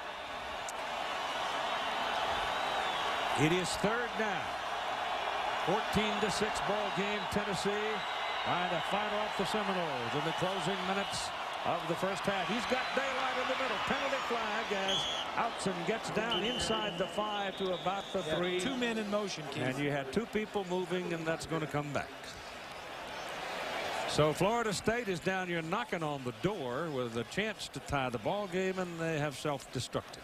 It is third down. 14-6 ball game. Tennessee trying to fight off the Seminoles in the closing minutes of the first half. He's got daylight in the middle. Penalty flag as Outson gets down inside the 5 to about the 3. 2 men in motion, Keith. And you had 2 people moving, and that's going to come back. So Florida State is down here knocking on the door with a chance to tie the ball game, and they have self-destructed.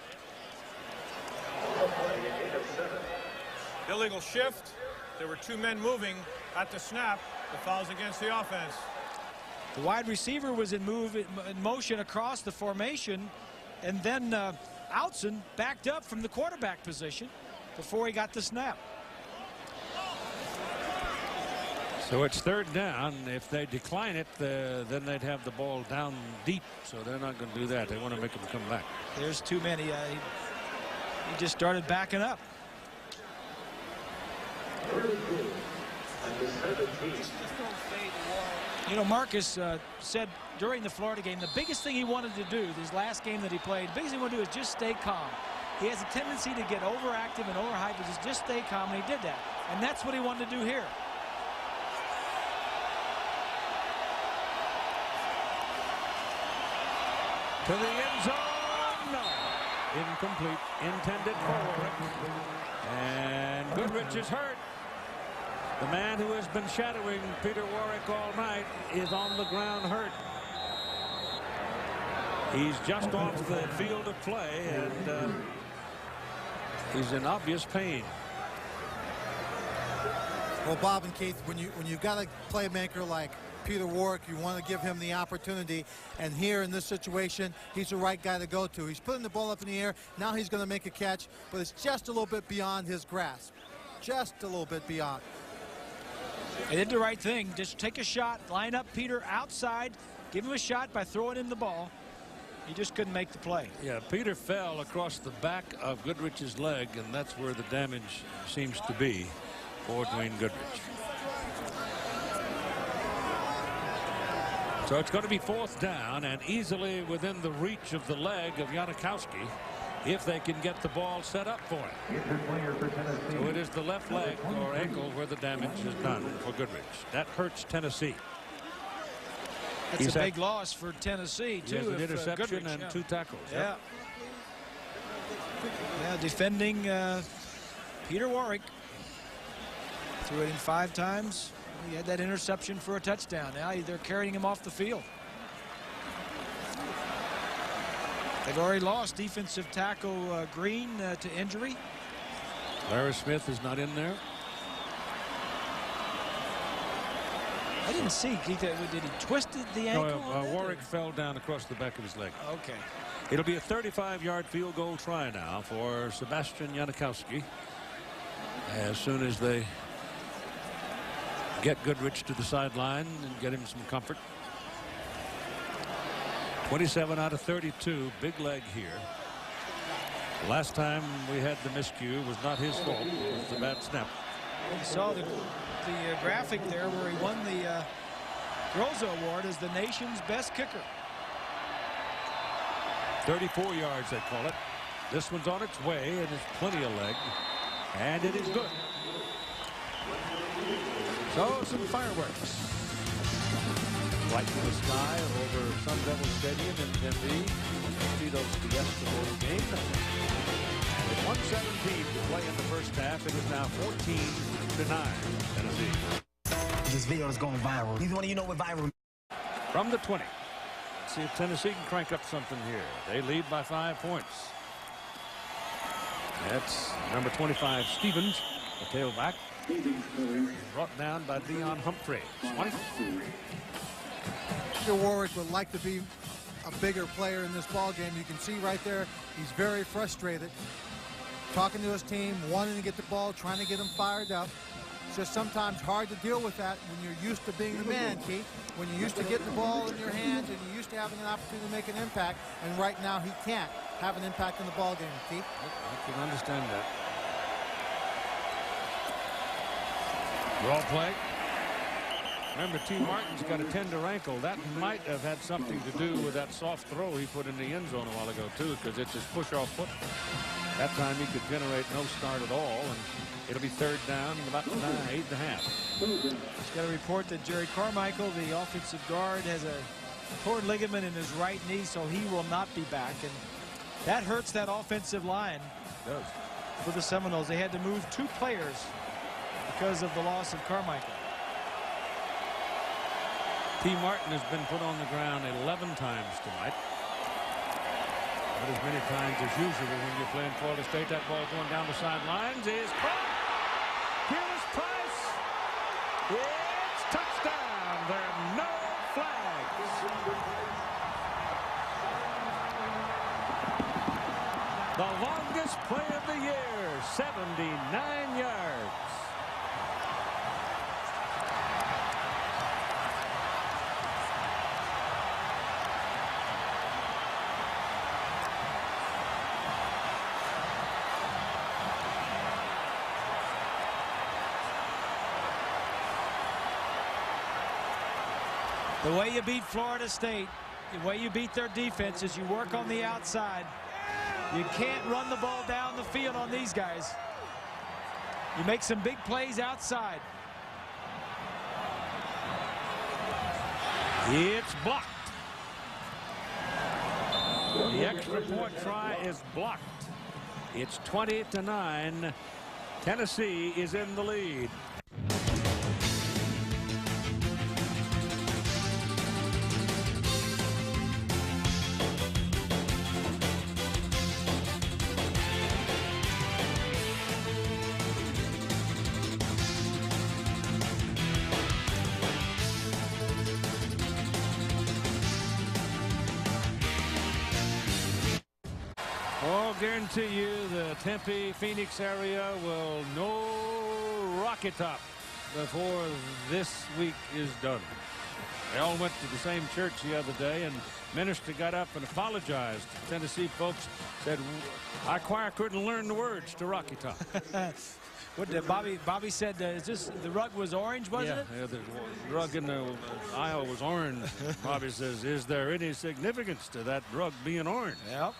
Illegal shift. There were 2 men moving at the snap. The foul's against the offense. The wide receiver was in motion across the formation, and then Outson backed up from the quarterback position before he got the snap. So it's third down. If they decline it, then they'd have the ball down deep. So they're not going to do that. They want to make them come back. There's too many. He just started backing up. You know, Marcus said during the Florida game, the biggest thing he wanted to do, this last game that he played, the biggest thing he wanted to do is just stay calm. He has a tendency to get overactive and overhyped, but just stay calm, and he did that. And that's what he wanted to do here. To the end zone, no. Incomplete, intended for Warwick. And Goodrich is hurt. The man who has been shadowing Peter Warwick all night is on the ground hurt. He's just off the field of play, and he's in obvious pain. Well, Bob and Keith, when you've got a playmaker like Peter Warwick, you want to give him the opportunity, and here in this situation, he's the right guy to go to. He's putting the ball up in the air. Now he's going to make a catch, but it's just a little bit beyond his grasp. Just a little bit beyond. They did the right thing. Just take a shot, line up Peter outside, give him a shot by throwing him the ball. He just couldn't make the play. Yeah, Peter fell across the back of Goodrich's leg, and that's where the damage seems to be for Dwayne Goodrich. So it's going to be fourth down and easily within the reach of the leg of Janikowski if they can get the ball set up for him. So it is the left leg or ankle where the damage is done for Goodrich. That hurts Tennessee. It's a big loss for Tennessee, too. He has an interception Goodrich, and 2 tackles. Yeah. Yeah, defending Peter Warwick. Threw it in 5 times. He had that interception for a touchdown. Now they're carrying him off the field. They've already lost defensive tackle Green to injury. Larry Smith is not in there. I didn't see. Did he twisted the ankle? No, Warwick fell down across the back of his leg. Okay. It'll be a 35-yard field goal try now for Sebastian Janikowski. As soon as they get Goodrich to the sideline and get him some comfort. 27 out of 32. Big leg here. Last time we had the miscue was not his fault. It was the bad snap. You saw the graphic there where he won the Groza Award as the nation's best kicker. 34 yards, they call it. This one's on its way, and there's plenty of leg. And it is good. So some fireworks. Light in the sky over Sun Devil Stadium in Tempe. See those Fiesta Bowl game. And with 1:17 to play in the first half, it is now 14-9 Tennessee. This video is going viral. Neither one of you know what viral. From the 20. Let's see if Tennessee can crank up something here. They lead by 5 points. That's number 25, Stevens, the tailback. Brought down by Dion Humphrey. Swipe. Warwick would like to be a bigger player in this ball game. You can see right there he's very frustrated, talking to his team, wanting to get the ball, trying to get them fired up. It's just sometimes hard to deal with that when you're used to being the man, Keith. When you're used to getting the ball in your hands and you're used to having an opportunity to make an impact, and right now he can't have an impact in the ball game, Keith. I can understand that. Draw play. Remember, T. Martin's got a tender ankle. That might have had something to do with that soft throw he put in the end zone a while ago, too, because it's his push-off foot. That time he could generate no start at all, and it'll be 3rd down and about 8.5. Just got a report that Jerry Carmichael, the offensive guard, has a torn ligament in his right knee, so he will not be back, and that hurts that offensive line. It does. For the Seminoles, they had to move 2 players because of the loss of Carmichael. T. Martin has been put on the ground 11 times tonight. Not as many times as usual when you're playing Florida State. That ball going down the sidelines is caught. Peerless Price. It's touchdown. There are no flags. The longest play of the year, 79 yards. The way you beat Florida State, the way you beat their defense is you work on the outside. You can't run the ball down the field on these guys. You make some big plays outside. It's blocked. The extra point try is blocked. It's 20-9. Tennessee is in the lead. Guarantee you the Tempe, Phoenix area will know Rocky Top before this week is done. They all went to the same church the other day, and minister got up and apologized. Tennessee folks said, our choir couldn't learn the words to Rocky Top. What did Bobby said? Is this the rug was orange, wasn't it? Yeah, the rug in the aisle was orange. Bobby says, is there any significance to that rug being orange? Yep.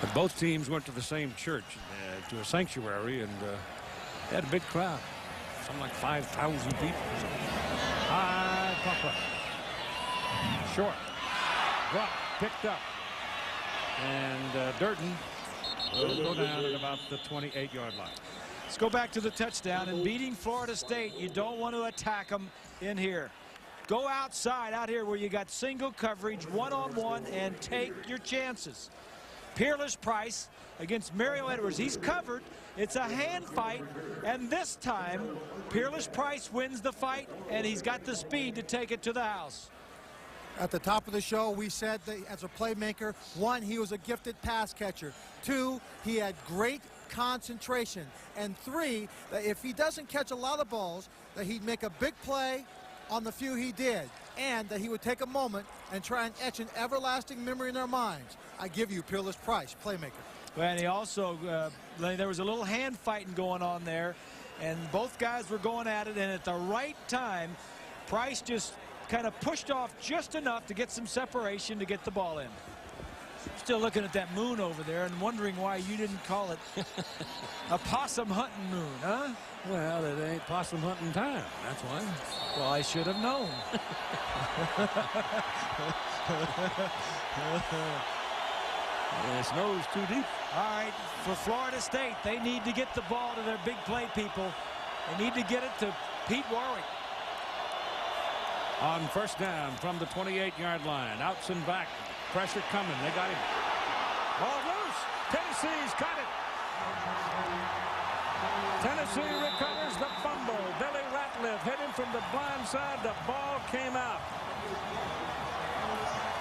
But both teams went to the same church, to a sanctuary, and they had a big crowd. Something like 5,000 people. High pump. Short. Drop. Picked up. And Durden will go down at about the 28-yard line. Let's go back to the touchdown. And beating Florida State, you don't want to attack them in here. Go outside, out here where you got single coverage, one-on-one, and take your chances. Peerless Price against Mario Edwards. He's covered. It's a hand fight, and this time Peerless Price wins the fight, and he's got the speed to take it to the house. At the top of the show, we said that as a playmaker, 1, he was a gifted pass catcher. 2, he had great concentration. And 3, that if he doesn't catch a lot of balls, that he'd make a big play on the few he did, and that he would take a moment and try and etch an everlasting memory in their minds. I give you Peerless Price, playmaker. Well, and he also, there was a little hand fighting going on there, and both guys were going at it, and at the right time, Price just kind of pushed off just enough to get some separation to get the ball in. Still looking at that moon over there and wondering why you didn't call it a possum hunting moon, huh? Well, it ain't possum hunting time. That's why. Well, I should have known. The snow's too deep. All right, for Florida State, they need to get the ball to their big play people. They need to get it to Pete Warwick. on first down from the 28-yard line. Outs and back. Pressure coming. They got him. Ball loose. Tennessee's got it. Tennessee recovers the fumble. Billy Ratliff hit him from the blind side. The ball came out.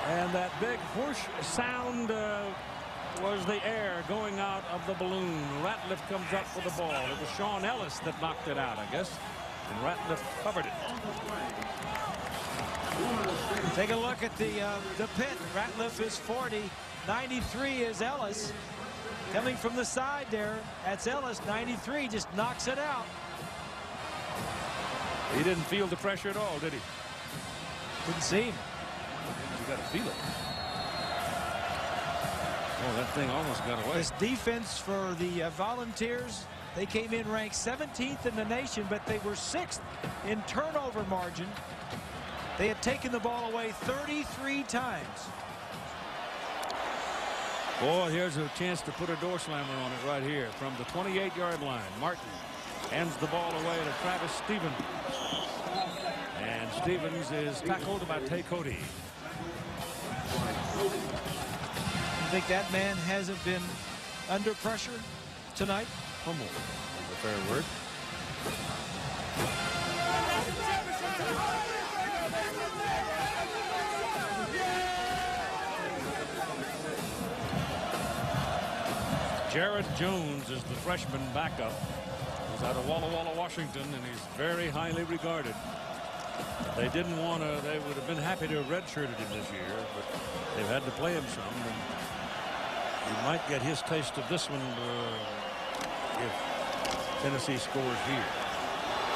And that big whoosh sound was the air going out of the balloon. Ratliff comes up with the ball. It was Sean Ellis that knocked it out, I guess. And Ratliff covered it. Take a look at the pit. Ratliff is 40. 93 is Ellis. Coming from the side there, that's Ellis. 93 just knocks it out. He didn't feel the pressure at all, did he? Didn't see him. You got to feel it. Oh, that thing almost got away. This defense for the Volunteers, they came in ranked 17th in the nation, but they were 6th in turnover margin. They had taken the ball away 33 times. Boy, here's a chance to put a door slammer on it right here from the 28-yard line. Martin hands the ball away to Travis Stevens. And Stevens is tackled by Tay Cody. You think that man hasn't been under pressure tonight? Humble is a fair word. Jared Jones is the freshman backup. He's out of Walla Walla, Washington, and he's very highly regarded. They didn't want to, they would have been happy to have redshirted him this year, but they've had to play him some. And he might get his taste of this one if Tennessee scores here.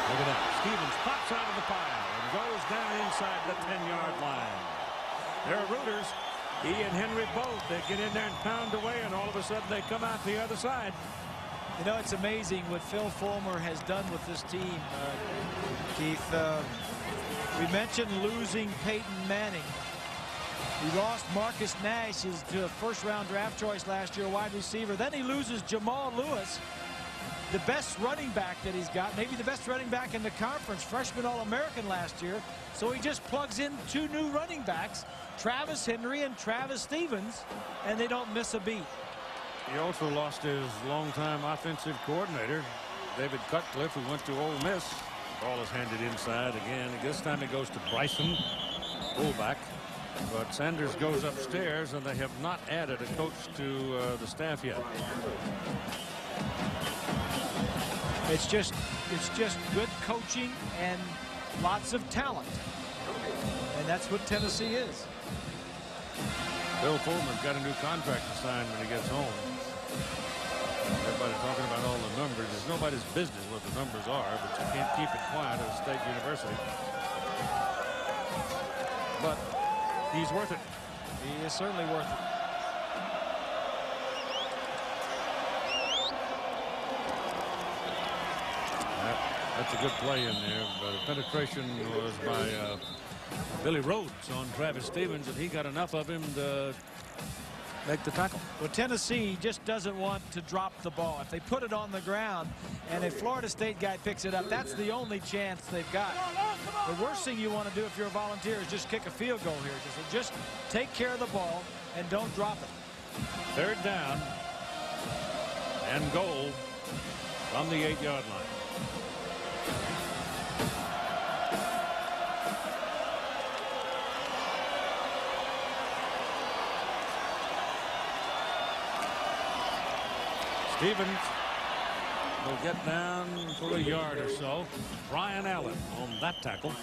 Look at that. Stevens pops out of the pile and goes down inside the 10-yard line. There are rooters. He and Henry both. They get in there and pound away, and all of a sudden they come out the other side. You know, it's amazing what Phil Fulmer has done with this team, Keith. We mentioned losing Peyton Manning. He lost Marcus Nash to a first-round draft choice last year, wide receiver. Then he loses Jamal Lewis, the best running back that he's got, maybe the best running back in the conference, freshman All-American last year. So he just plugs in 2 new running backs, Travis Henry and Travis Stevens, and they don't miss a beat. He also lost his longtime offensive coordinator, David Cutcliffe, who went to Ole Miss. Ball is handed inside again. This time it goes to Bryson, fullback. But Sanders goes upstairs, and they have not added a coach to the staff yet. It's just good coaching and lots of talent, and that's what Tennessee is. Bill Fulmer's got a new contract to sign when he gets home. Everybody talking about all the numbers. It's nobody's business what the numbers are, but you can't keep it quiet at a state university. But he's worth it. He is certainly worth it. That's a good play in there, but the penetration was by Billy Rhodes on Travis Stevens, and he got enough of him to make the tackle. Well, Tennessee just doesn't want to drop the ball. If they put it on the ground and a Florida State guy picks it up, that's the only chance they've got. The worst thing you want to do if you're a Volunteer is just kick a field goal here. Just take care of the ball and don't drop it. 3rd down and goal from the 8-yard line. Stevens will get down for a yard or so. Brian Allen on that tackle.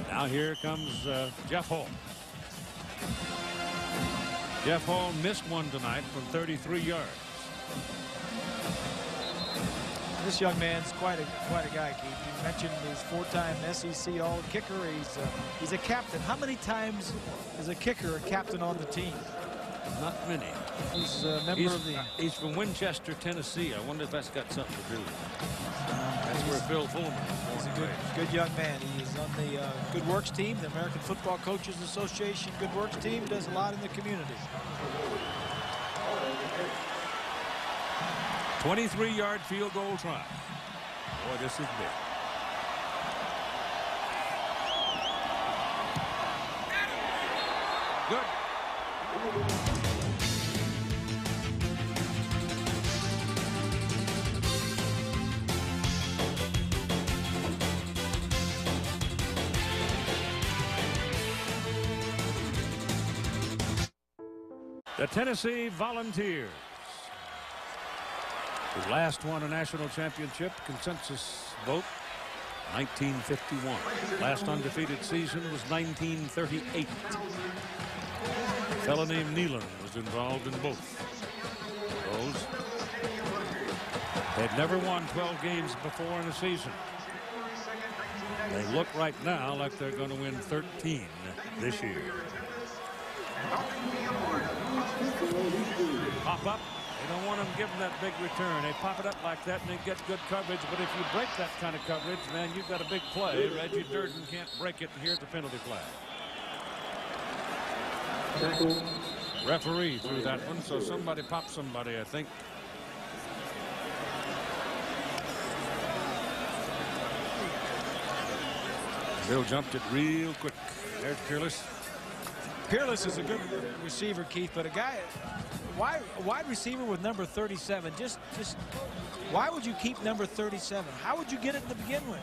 Now here comes Jeff Hall. Jeff Hall missed one tonight from 33 yards. This young man's quite a guy, Keith. You mentioned his 4-time SEC All-Kicker. He's a captain. How many times is a kicker a captain on the team? Not many. He's a member of the... He's from Winchester, Tennessee. I wonder if that's got something to do with it. That's where Phil Fulmer is. He's a good young man. He's on the Good Works team, the American Football Coaches Association Good Works team. Does a lot in the community. 23-yard field goal try. Boy, this is big. The Tennessee Volunteers, who last won a national championship consensus vote 1951. Last undefeated season was 1938. A fellow named Nealon was involved in both those. They'd never won 12 games before in a season. They look right now like they're going to win 13 this year. Pop up. They don't want them giving that big return. They pop it up like that and they get good coverage. But if you break that kind of coverage, man, you've got a big play. Reggie Durden can't break it, and here's the penalty flag. Referee threw that one, so somebody popped somebody, I think. Bill jumped it real quick. There's Peerless. Peerless is a good receiver, Keith, but a guy, a wide receiver with number 37, just why would you keep number 37? How would you get it to begin with?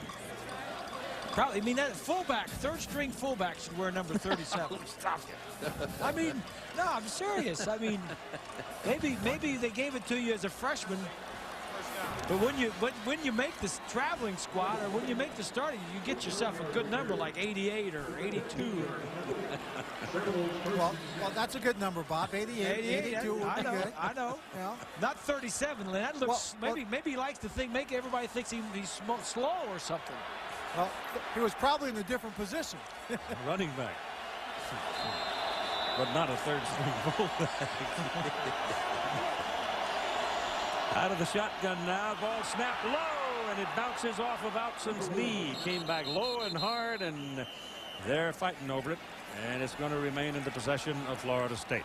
Probably, I mean, that fullback, third string fullback should wear number 37. Stop it. I mean, no, I'm serious. I mean, maybe they gave it to you as a freshman. But when you make this traveling squad, or when you make the starting, you get yourself a good number like 88 or 82. Well, that's a good number, Bob. 88, 82 would be good. I know. Yeah. Not 37. That looks maybe he likes to think, everybody thinks he's slow or something. Well, he was probably in a different position. Running back, but not a third string fullback. Out of the shotgun now. Ball snapped low, and it bounces off of Outson's knee. Came back low and hard, and they're fighting over it. And it's going to remain in the possession of Florida State.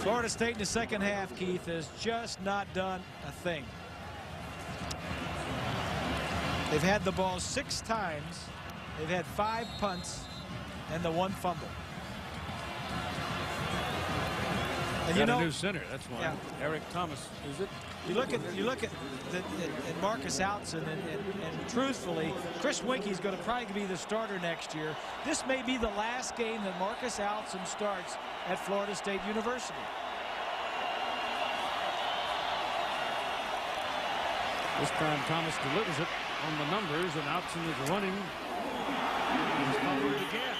Florida State in the second half, Keith, has just not done a thing. They've had the ball 6 times. They've had 5 punts and the 1 fumble. And got a new center. That's why. Yeah. Eric Thomas, is it? You look at Marcus Outson, and truthfully, Chris Winke's going to probably be the starter next year. This may be the last game that Marcus Outson starts at Florida State University. This time Thomas delivers it on the numbers, and Outson is running. He's covered again.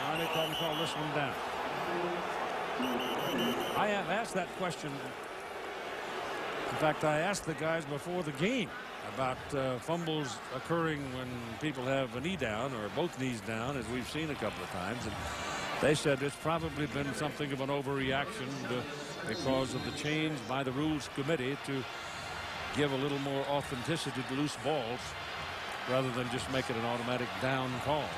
Now they probably call this one down. I have asked that question. In fact, I asked the guys before the game about fumbles occurring when people have a knee down or both knees down, as we've seen a couple of times. And they said it's probably been something of an overreaction because of the change by the Rules Committee to give a little more authenticity to loose balls rather than just make it an automatic down call.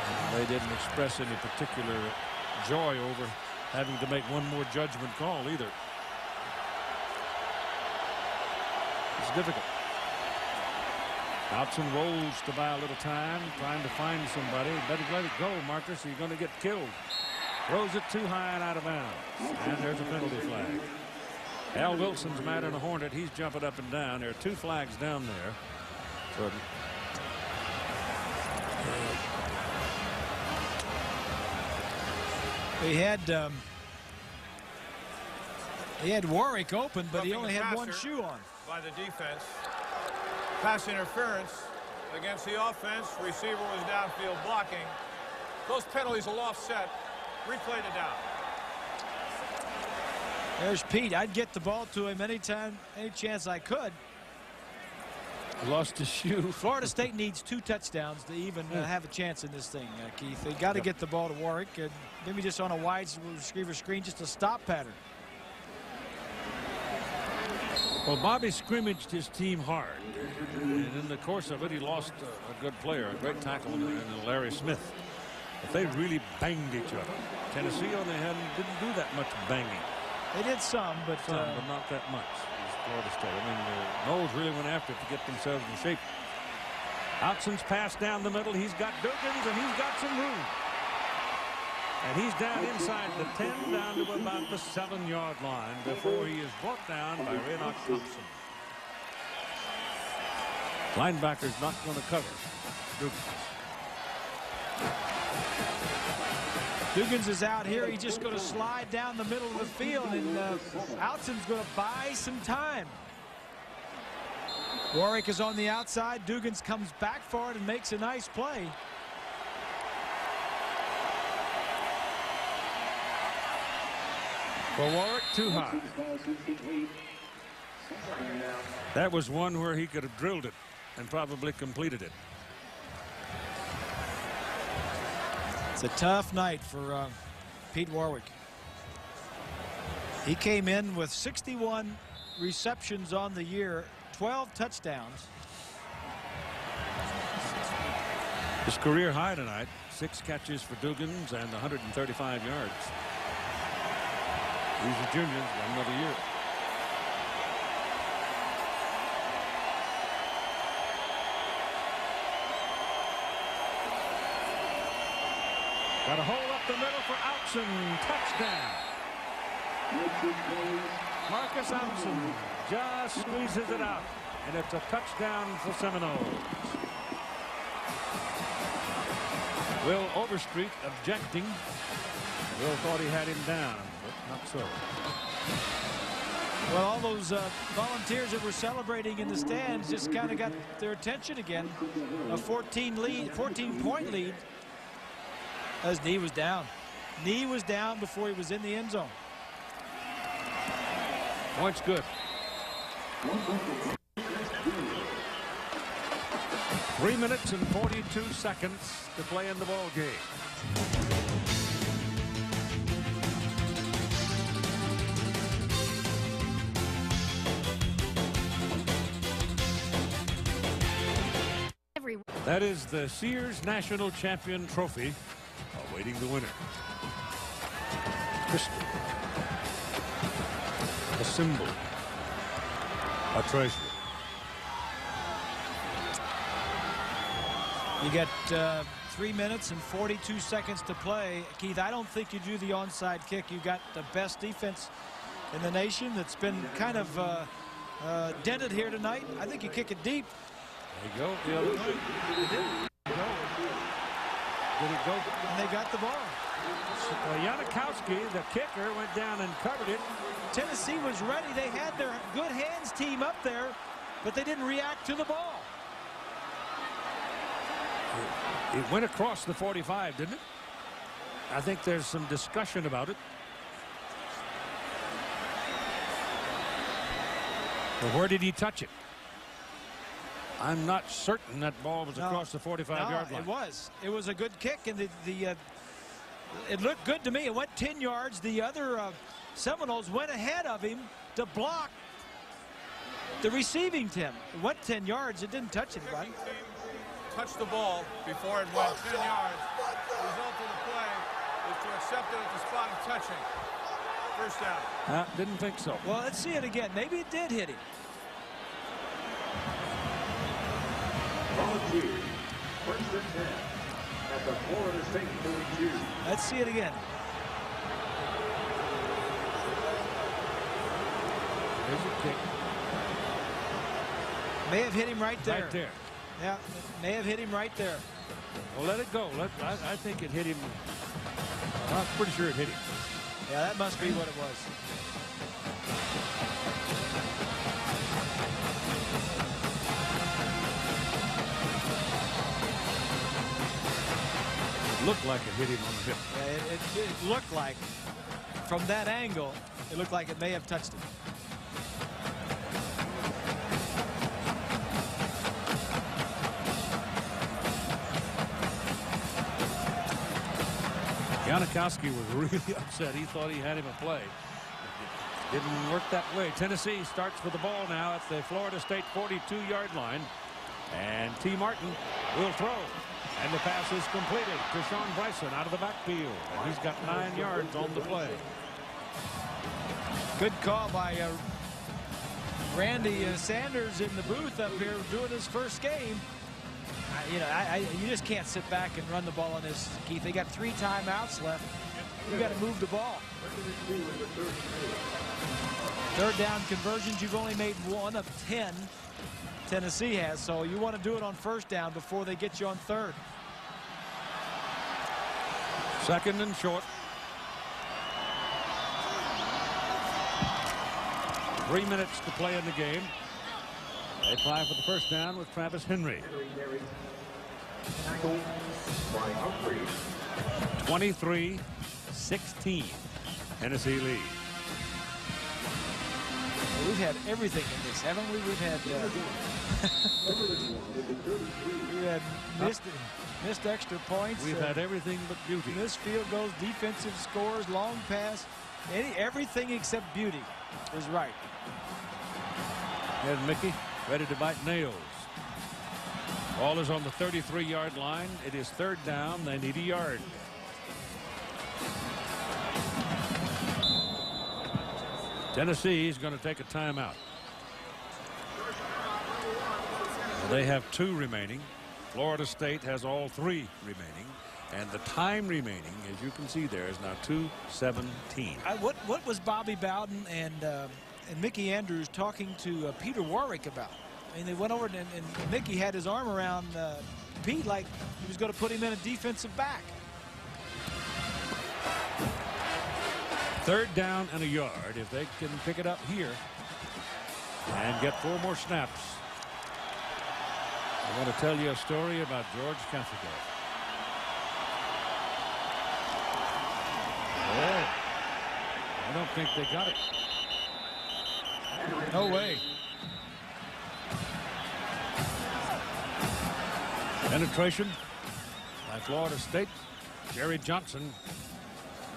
And they didn't express any particular joy over having to make one more judgment call either. It's difficult. Outson rolls to buy a little time, trying to find somebody. Better let it go, Marcus, or you're going to get killed. Throws it too high and out of bounds. And there's a penalty flag. Al Wilson's mad in a Hornet. He's jumping up and down. There are 2 flags down there. So he had Warwick open, but he only had 1 shoe on. By the defense. Pass interference against the offense. Receiver was downfield blocking. Those penalties will offset. Replay the down. There's Pete. I'd get the ball to him anytime, any chance I could. Lost his shoe. Florida State needs 2 touchdowns to even have a chance in this thing, Keith. They got to get the ball to Warwick, and maybe just on a wide receiver screen, just a stop pattern. Well, Bobby scrimmaged his team hard, and in the course of it, he lost a good player, a great tackle in Larry Smith. But they really banged each other. Tennessee, on the hand, didn't do that much banging. They did some, but not that much. Florida State. I mean, the Noles really went after it to get themselves in shape. Outson's pass down the middle. He's got Dugans, and he's got some room. And he's down inside the 10, down to about the 7-yard line before he is brought down by Raynoch Thompson. Linebacker's not going to cover Dugans. Dugans is out here. He's just going to slide down the middle of the field, and Outson's going to buy some time. Warwick is on the outside. Dugans comes back for it and makes a nice play. For Warwick, too high. That was one where he could have drilled it and probably completed it. It's a tough night for Pete Warwick. He came in with 61 receptions on the year, 12 touchdowns. His career high tonight, 6 catches for Dugans and 135 yards. He's a junior for another year. Got a hole up the middle for Outson. Touchdown. Marcus Outson just squeezes it out, and it's a touchdown for Seminoles. Will Overstreet objecting. Will thought he had him down, but not so. Well, all those volunteers that were celebrating in the stands just kind of got their attention again. A 14-point lead. His knee was down. Knee was down before he was in the end zone. Point's good. 3 minutes and 42 seconds to play in the ball game. That is the Sears National Champion Trophy awaiting the winner. Crystal. A symbol. A treasure. You get 3 minutes and 42 seconds to play. Keith, I don't think you do the onside kick. You got the best defense in the nation that's been kind of dented here tonight. I think you kick it deep. There you go. The other way. Did it go? And they got the ball. Janikowski, the kicker, went down and covered it. Tennessee was ready. They had their good hands team up there, but they didn't react to the ball. It went across the 45, didn't it? I think there's some discussion about it. But where did he touch it? I'm not certain that ball was across the 45-yard line. It was. It was a good kick, and it looked good to me. It went 10 yards. The other Seminoles went ahead of him to block the receiving team. It went 10 yards. It didn't touch anybody. Touched the ball before it went 10 yards. The result of the play is to accept it at the spot of touching. First down. Didn't think so. Well, let's see it again. Maybe it did hit him. Volunteers, first and 10 at the Florida State 42. Let's see it again. There's a kick. May have hit him right there. Right there. Yeah, may have hit him right there. Well, let it go. I think it hit him. I'm pretty sure it hit him. Yeah, that must be what it was. Looked like it hit him on the hip. Yeah, it looked like, from that angle, it looked like it may have touched him. Janikowski was really upset. He thought he had him a play. It didn't work that way. Tennessee starts with the ball now at the Florida State 42-yard line. And T. Martin will throw. And the pass is completed to Sean Bryson out of the backfield. And he's got 9 yards on the play. Good call by Randy Sanders in the booth up here doing his first game. you know, you just can't sit back and run the ball on this, Keith. They got 3 timeouts left. You got to move the ball. Third down conversions, you've only made 1 of 10. Tennessee has, so you want to do it on first down before they get you on third. Second and short. 3 minutes to play in the game. They try for the first down with Travis Henry. 23-16. Tennessee lead. Well, we've had everything in this, haven't we? We've had missed extra points. We've had everything but beauty. Missed field goals, defensive scores, long pass, everything except beauty is right. And Mickey ready to bite nails. Ball is on the 33-yard line. It is third down. They need a yard. Tennessee is going to take a timeout. They have 2 remaining. Florida State has all 3 remaining. And the time remaining, as you can see there, is now 2:17. What was Bobby Bowden and Mickey Andrews talking to Peter Warwick about? I mean, they went over and Mickey had his arm around Pete like he was going to put him in a defensive back. Third down and a yard if they can pick it up here and get 4 more snaps. I want to tell you a story about George Caffico. Oh, I don't think they got it. No way. Penetration by Florida State. Jerry Johnson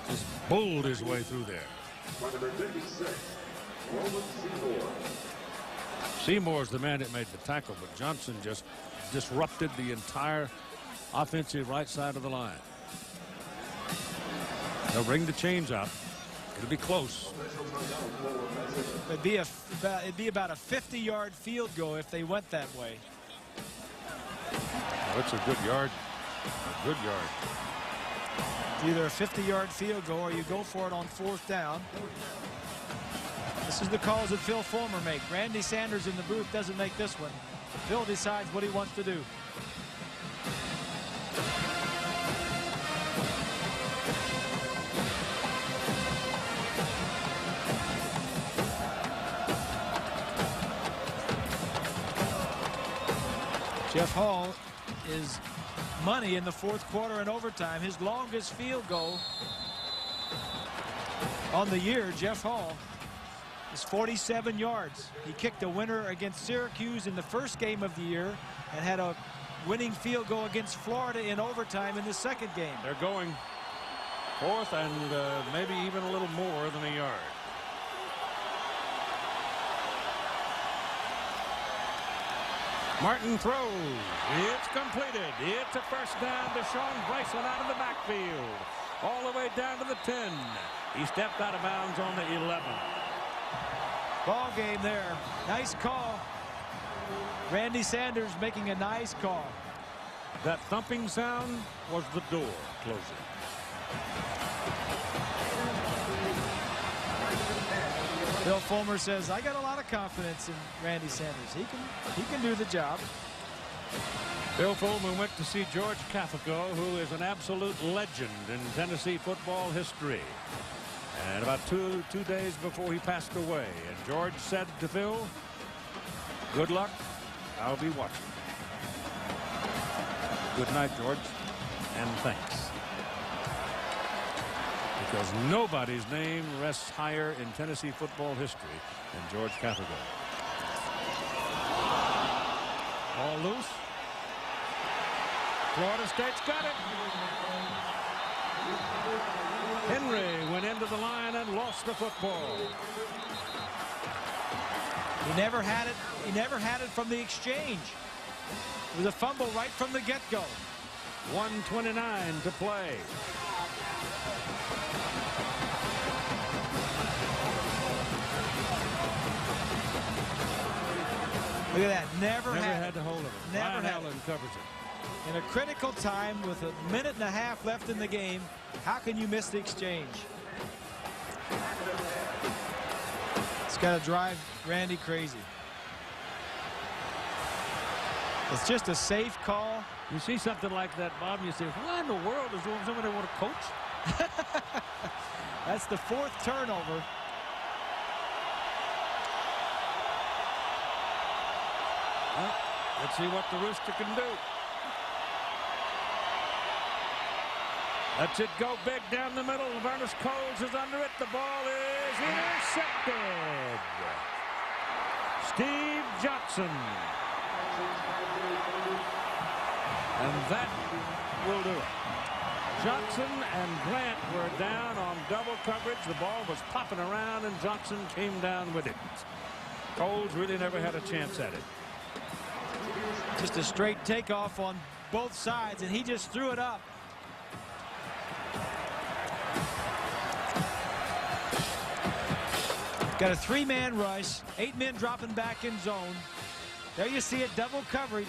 just bowled his way through there. Seymour's the man that made the tackle, but Johnson just disrupted the entire offensive right side of the line. They'll bring the chains out. It'll be close. It'd be about a 50-yard field goal if they went that way. Oh, it's a good yard. A good yard. It's either a 50-yard field goal or you go for it on 4th down. This is the calls that Phil Fulmer make. Randy Sanders in the booth doesn't make this one. Phil decides what he wants to do. Jeff Hall is money in the 4th quarter and overtime. His longest field goal on the year, Jeff Hall, is 47 yards. He kicked a winner against Syracuse in the first game of the year and had a winning field goal against Florida in overtime in the second game. They're going 4th and maybe even a little more than a yard. Martin throws. It's completed. It's a first down to Sean Bryson out of the backfield. All the way down to the 10. He stepped out of bounds on the 11. Ball game there. Nice call. Randy Sanders making a nice call. That thumping sound was the door closing. Bill Fulmer says, I got a lot of confidence in Randy Sanders. He can do the job. Bill Fulmer went to see George Caffico, who is an absolute legend in Tennessee football history. And about two days before he passed away, and George said to Phil, good luck, I'll be watching. Good night, George, and thanks. Because nobody's name rests higher in Tennessee football history than George Caffico. All loose. Florida State's got it. Henry went into the line and lost the football. He never had it. He never had it from the exchange. It was a fumble right from the get-go. 1:29 to play. Look at that. Never Never had had to hold of it. Never Ryan had Allen covers it. In a critical time with a minute and a half left in the game, how can you miss the exchange? It's got to drive Randy crazy. It's just a safe call. You see something like that, Bob, and you say, why in the world is somebody want to coach? That's the 4th turnover. Well, let's see what the Rooster can do. Lets it go big down the middle. Lavernus Coles is under it. The ball is intercepted. Steve Johnson. And that will do it. Johnson and Grant were down on double coverage. The ball was popping around, and Johnson came down with it. Coles really never had a chance at it. Just a straight takeoff on both sides, and he just threw it up. Got a 3-man rush, 8 men dropping back in zone. There you see it, double coverage.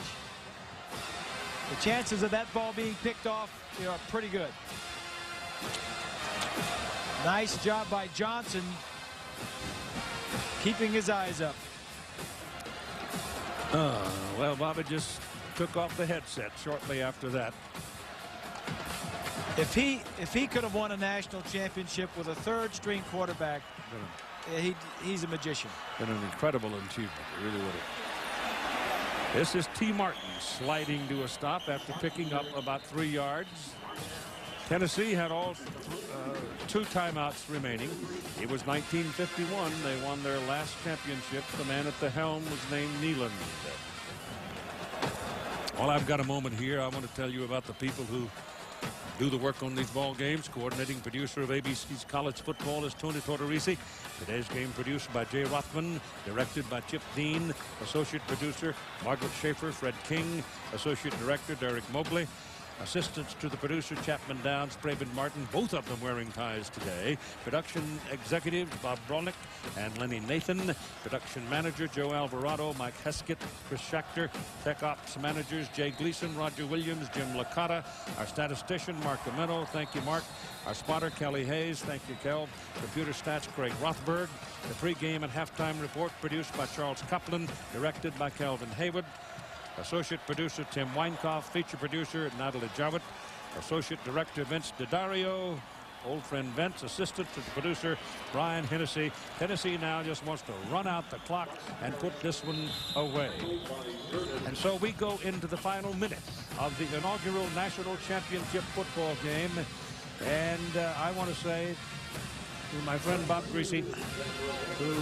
The chances of that ball being picked off are pretty good. Nice job by Johnson, keeping his eyes up. Well, Bobby just took off the headset shortly after that. If he could have won a national championship with a 3rd-string quarterback, he's a magician. Been an incredible achievement. It really would have. This is T. Martin sliding to a stop after picking up about 3 yards. Tennessee had all 2 timeouts remaining. It was 1951. They won their last championship. The man at the helm was named Nealon. Well, I've got a moment here. I want to tell you about the people who do the work on these ball games. Coordinating producer of ABC's College Football is Tony Tortorisi. Today's game produced by Jay Rothman, directed by Chip Dean, associate producer Margaret Schaefer, Fred King, associate director Derek Mobley, assistants to the producer Chapman Downs, Praven Martin, both of them wearing ties today. Production executives Bob Brolnick and Lenny Nathan. Production manager Joe Alvarado, Mike Heskett, Chris Schachter. Tech ops managers Jay Gleason, Roger Williams, Jim Licata. Our statistician Mark Ameno. Thank you, Mark. Our spotter Kelly Hayes. Thank you, Kel. Computer stats Craig Rothberg. The pregame and halftime report produced by Charles Copeland, directed by Calvin Haywood. Associate producer Tim Weinkoff, feature producer Natalie Jarwitt, associate director Vince DiDario, old friend Vince, assistant to the producer Brian Hennessy. Tennessee now just wants to run out the clock and put this one away. And so we go into the final minute of the inaugural national championship football game. And I want to say to my friend Bob Greasy, who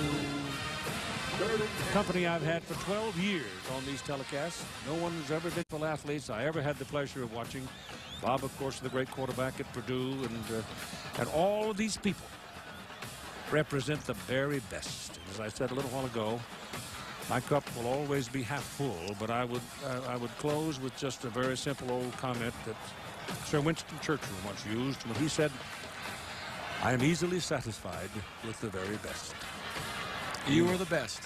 company I've had for 12 years on these telecasts. No one has ever been full athletes I ever had the pleasure of watching. Bob, of course, the great quarterback at Purdue, and all of these people represent the very best. And as I said a little while ago, my cup will always be half full, but I would close with just a very simple old comment that Sir Winston Churchill once used when he said, "I am easily satisfied with the very best." You were the best.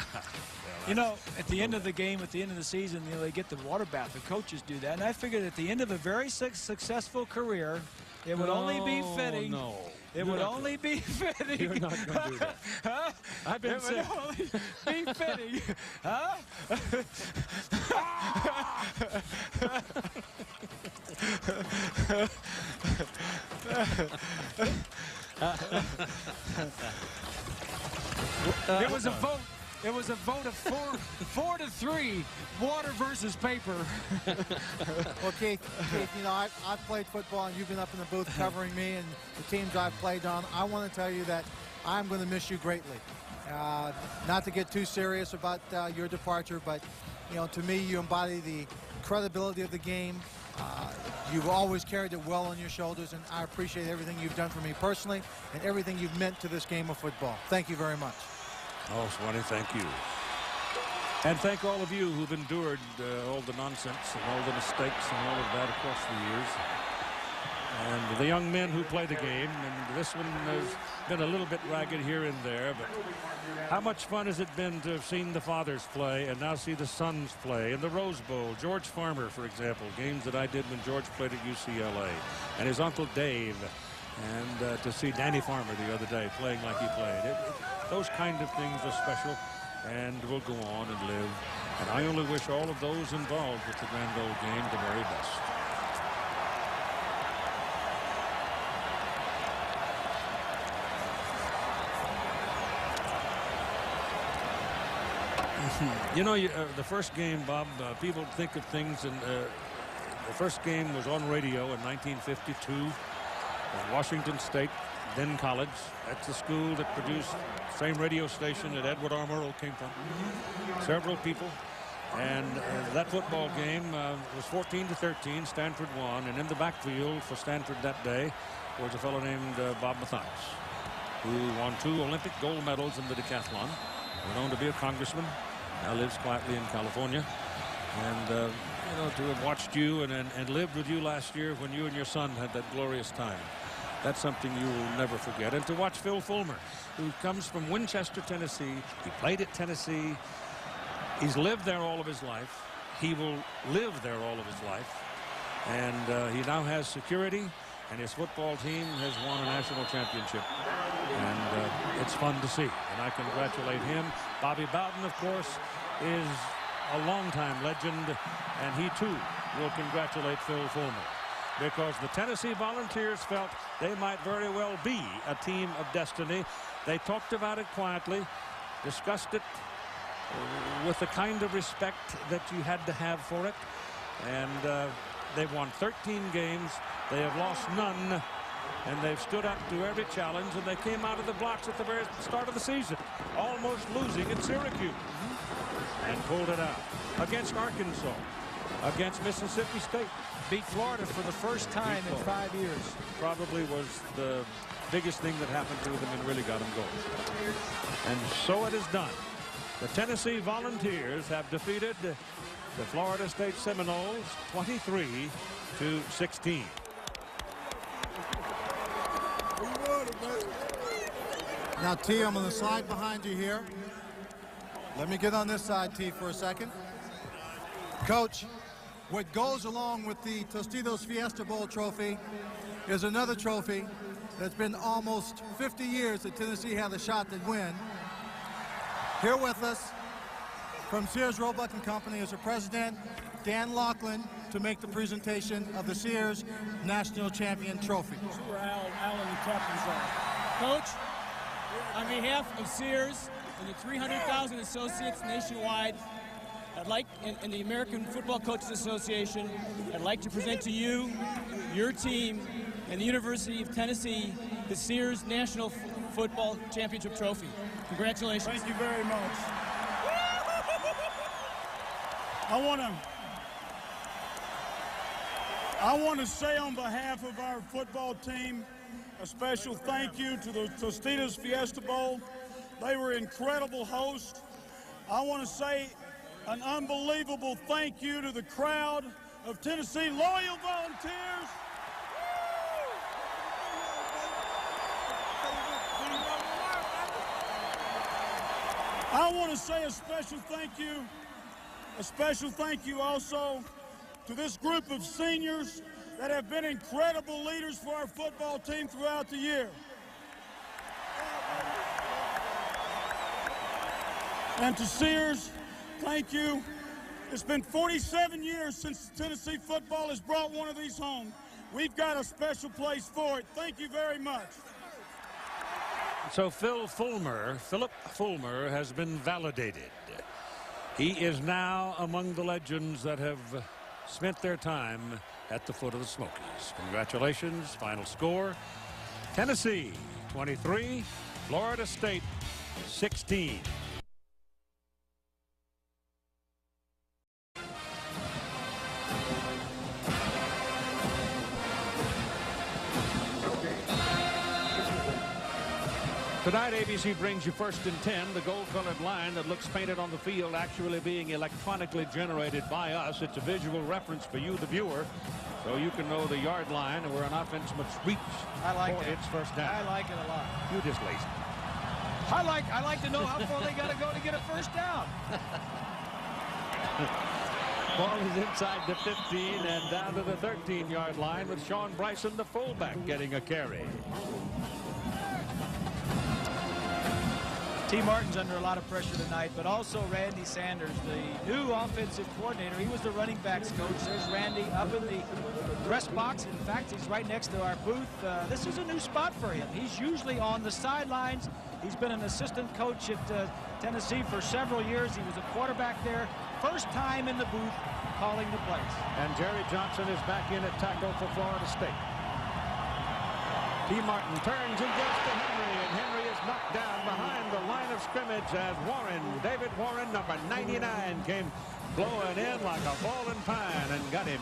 You know, at the end of the game, at the end of the season, they get the water bath. The coaches do that. And I figured at the end of a very successful career, it would only be fitting. No. It would only be fitting. You're not going to do that. Huh? I've been sick. It would only be fitting. Huh? It was a vote. It was a vote of 4 to 3, water versus paper. Well, Keith, you know, I've played football, and you've been up in the booth covering me and the teams I've played on. I want to tell you that I'm going to miss you greatly. Not to get too serious about your departure, but, you know, to me, you embody the credibility of the game. You've always carried it well on your shoulders, and I appreciate everything you've done for me personally and everything you've meant to this game of football. Thank you very much. Oh, Swanee, thank you. And thank all of you who've endured all the nonsense and all the mistakes and all of that across the years. And the young men who play the game, and this one has been a little bit ragged here and there, but how much fun has it been to have seen the fathers play and now see the sons play in the Rose Bowl? George Farmer, for example, games that I did when George played at UCLA, and his uncle Dave, and to see Danny Farmer the other day playing like he played. Those kind of things are special and will go on and live. And I only wish all of those involved with the Grand Old Game the very best. You know, the first game, Bob, people think of things, and the first game was on radio in 1952 at Washington State, then college. That's the school that produced the same radio station that Edward R. Murrow came from. Several people. And that football game was 14-13. Stanford won. And in the backfield for Stanford that day was a fellow named Bob Mathias, who won 2 Olympic gold medals in the decathlon. Went on to be a congressman. Now lives quietly in California. And, you know, to have watched you and lived with you last year when you and your son had that glorious time. That's something you will never forget. And to watch Phil Fulmer, who comes from Winchester, Tennessee. He played at Tennessee. He's lived there all of his life. He will live there all of his life. And he now has security, and his football team has won a national championship. And it's fun to see. And I congratulate him. Bobby Bowden, of course, is a longtime legend, and he too will congratulate Phil Fulmer, because the Tennessee Volunteers felt they might very well be a team of destiny. They talked about it quietly, discussed it with the kind of respect that you had to have for it. And they've won 13 games. They have lost none. And they've stood up to every challenge. And they came out of the blocks at the very start of the season, almost losing at Syracuse. And pulled it out against Arkansas, against Mississippi State. Beat Florida for the first time in 5 years. Probably was the biggest thing that happened to them and really got them going. And so it is done. The Tennessee Volunteers have defeated the Florida State Seminoles 23-16. Now, T, I'm on the slide behind you here. Let me get on this side, T, for a second. Coach, what goes along with the Tostitos Fiesta Bowl trophy is another trophy that's been almost 50 years that Tennessee had a shot to win. Here with us from Sears Roebuck and Company is the president, Dan Laughlin, to make the presentation of the Sears National Champion Trophy. Sure, Alan, the captain's on. Coach, on behalf of Sears and the 300,000 associates nationwide, I'd like, and the American Football Coaches Association, I'd like to present to you, your team, and the University of Tennessee, the Sears National Football Championship Trophy. Congratulations. Thank you very much. I want to say on behalf of our football team, a special thank you to the Tostitos Fiesta Bowl. They were incredible hosts. I want to say an unbelievable thank you to the crowd of Tennessee loyal volunteers. I want to say a special thank you also to this group of seniors that have been incredible leaders for our football team throughout the year. And to Sears, thank you. It's been 47 years since Tennessee football has brought one of these home. We've got a special place for it. Thank you very much. So Philip Fulmer has been validated. He is now among the legends that have spent their time at the foot of the Smokies. Congratulations. Final score, Tennessee 23, Florida State 16. Tonight, ABC brings you First and 10, the gold-colored line that looks painted on the field actually being electronically generated by us. It's a visual reference for you, the viewer. So you can know the yard line where an offense must reach for its first down. I like it a lot. You just lazy. I like to know how far they got to go to get a first down. Ball is inside the 15 and down to the 13-yard line with Sean Bryson, the fullback, getting a carry. T. Martin's under a lot of pressure tonight, but also Randy Sanders, the new offensive coordinator. He was the running backs coach. There's Randy up in the press box. In fact, he's right next to our booth. This is a new spot for him. He's usually on the sidelines. He's been an assistant coach at Tennessee for several years. He was a quarterback there. First time in the booth calling the plays. And Jerry Johnson is back in at tackle for Florida State. T. Martin turns and gets to Henry, and Henry is knocked down behind the line of scrimmage as David Warren, number 99, came blowing in like a fallen pine and got him.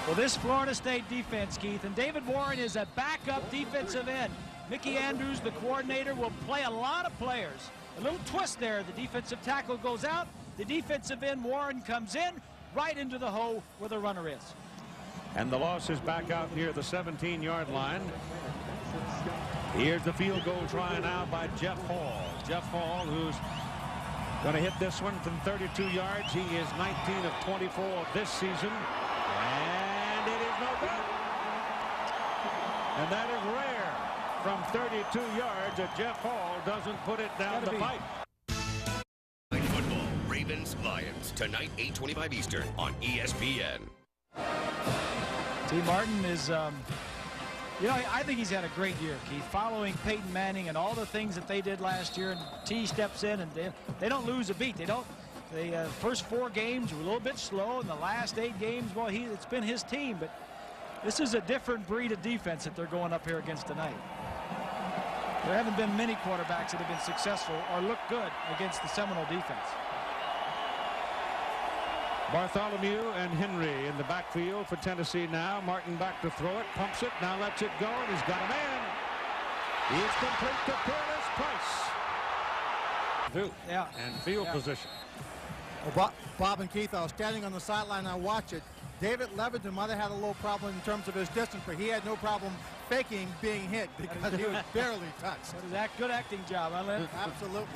Well, this Florida State defense, Keith, and David Warren is a backup defensive end. Mickey Andrews, the coordinator, will play a lot of players. A little twist there. The defensive tackle goes out. The defensive end, Warren, comes in right into the hole where the runner is. And the loss is back out near the 17-yard line. Here's the field goal try now by Jeff Hall. Jeff Hall, who's going to hit this one from 32 yards. He is 19 of 24 this season. And it is no good. And that is rare. From 32 yards, Jeff Hall doesn't put it down the pipe. Football, Ravens, Lions, tonight 8:25 Eastern on ESPN. T. Martin is, you know, I think he's had a great year, Keith, following Peyton Manning and all the things that they did last year. And T steps in, and they don't lose a beat. The first 4 games were a little bit slow, and the last 8 games, well, it's been his team. But this is a different breed of defense that they're going up here against tonight. There haven't been many quarterbacks that have been successful or look good against the Seminole defense. Bartholomew and Henry in the backfield for Tennessee now. Martin back to throw it, pumps it, now lets it go, and he's got a man. It's complete to Peerless Price. Yeah. And field position. Well, Bob and Keith, I was standing on the sideline, I watched it. David Leviton might have had a little problem in terms of his distance, but he had no problem faking being hit because he was barely touched. That was that good acting job, huh, Lynn? Absolutely.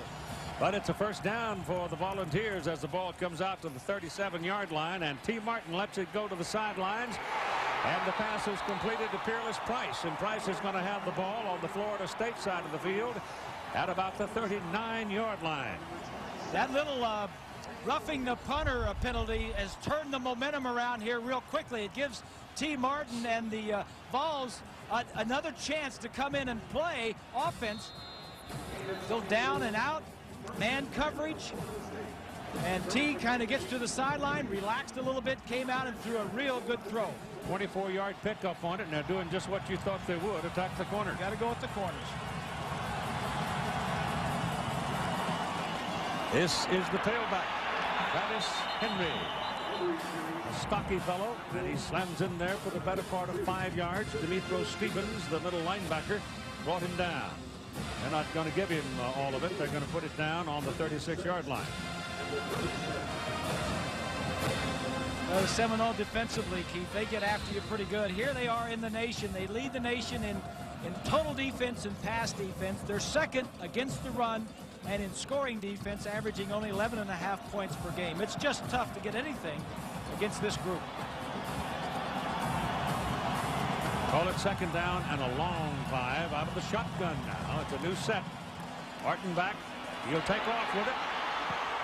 But it's a first down for the Volunteers as the ball comes out to the 37-yard line, and T. Martin lets it go to the sidelines, and the pass is completed to Peerless Price, and Price is going to have the ball on the Florida State side of the field at about the 39-yard line. That little roughing the punter penalty has turned the momentum around here real quickly. It gives T. Martin and the Vols another chance to come in and play offense. Go down and out, man coverage, and T kind of gets to the sideline, relaxed a little bit, came out and threw a real good throw. 24-yard pickup on it, and they're doing just what you thought they would, attack the corner. Got to go with the corners. This is the tailback, Travis Henry. A stocky fellow, and he slams in there for the better part of 5 yards. Demetro Stevens, the middle linebacker, brought him down. They're not going to give him all of it. They're going to put it down on the 36-yard line. Well, the Seminole defensively, Keith, they get after you pretty good. Here they are in the nation. They lead the nation in total defense and pass defense. They're second against the run and in scoring defense, averaging only 11.5 points per game. It's just tough to get anything against this group. Call it second down and a long 5 out of the shotgun now. It's a new set. Martin back. He'll take off with it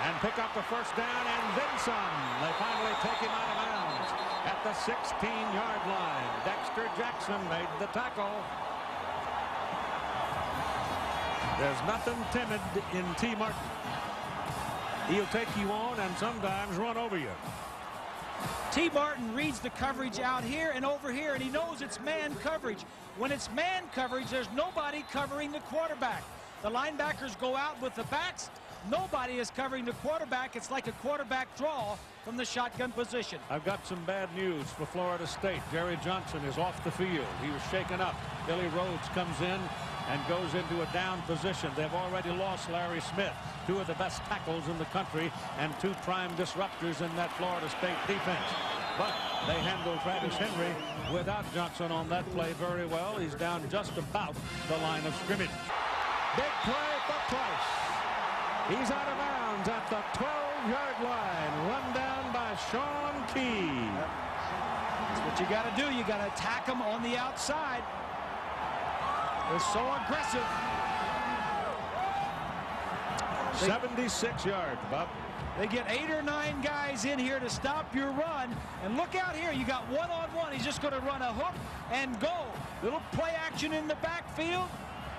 and pick up the first down and then some. They finally take him out of bounds at the 16-yard line. Dexter Jackson made the tackle. There's nothing timid in T. Martin. He'll take you on and sometimes run over you. T. Martin reads the coverage out here and over here, and he knows it's man coverage. When it's man coverage, there's nobody covering the quarterback. The linebackers go out with the backs. Nobody is covering the quarterback. It's like a quarterback draw from the shotgun position. I've got some bad news for Florida State. Jerry Johnson is off the field. He was shaken up. Billy Rhodes comes in and goes into a down position. They've already lost Larry Smith, 2 of the best tackles in the country and 2 prime disruptors in that Florida State defense. But They handle Travis Henry without Johnson on that play very well. He's down just about the line of scrimmage. Big play for Price. He's out of bounds at the 12-yard line. Run down by Sean Key. That's what you got to do. You got to attack them on the outside. They're so aggressive. 76 yards, Bob. They get 8 or 9 guys in here to stop your run. And look out here. You got one-on-one. He's just going to run a hook and go. Little play action in the backfield.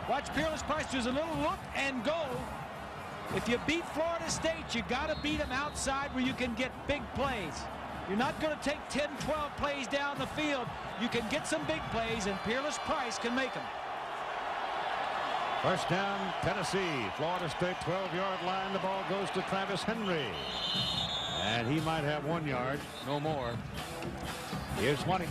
Watch Peerless Price does a little look and go. If you beat Florida State, you got to beat them outside where you can get big plays. You're not going to take 10, 12 plays down the field. You can get some big plays, and Peerless Price can make them. First down, Tennessee. Florida State 12-yard line. The ball goes to Travis Henry. And he might have 1 yard, no more. Here's 20.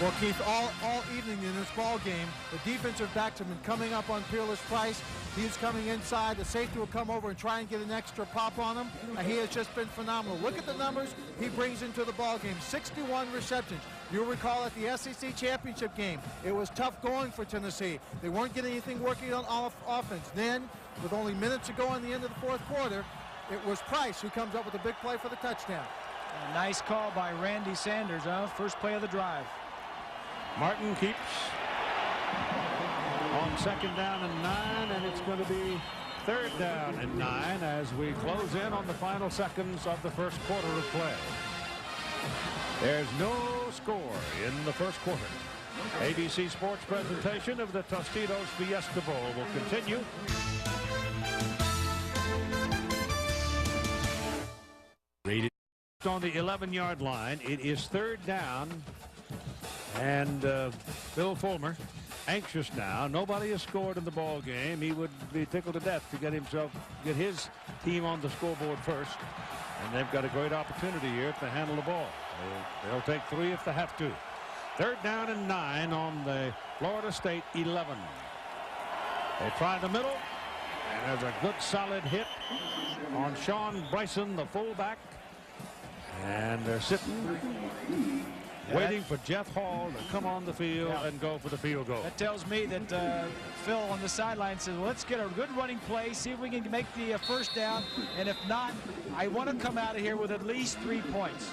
Well, Keith, all evening in this ball game, the defensive backs have been coming up on Peerless Price. He's coming inside. The safety will come over and try and get an extra pop on him. And he has just been phenomenal. Look at the numbers he brings into the ball game. 61 receptions. You'll recall at the SEC championship game, it was tough going for Tennessee. They weren't getting anything working on offense. Then, with only minutes to go on the end of the fourth quarter, it was Price who comes up with a big play for the touchdown. A nice call by Randy Sanders, first play of the drive. Martin keeps on second down and 9, and it's going to be third down and 9 as we close in on the final seconds of the first quarter of play. There's no score in the first quarter. ABC Sports presentation of the Tostitos Fiesta Bowl will continue. Rated on the 11-yard line. It is third down, and Bill Fulmer anxious now. Nobody has scored in the ball game. He would be tickled to death to get his team on the scoreboard first, and they've got a great opportunity here to handle the ball. They'll take 3 if they have to. Third down and 9 on the Florida State 11. They try the middle, and there's a good solid hit on Sean Bryson, the fullback. And they're sitting, waiting for Jeff Hall to come on the field and go for the field goal. That tells me that Phil on the sideline says, well, let's get a good running play, see if we can make the first down. And if not, I want to come out of here with at least 3 points.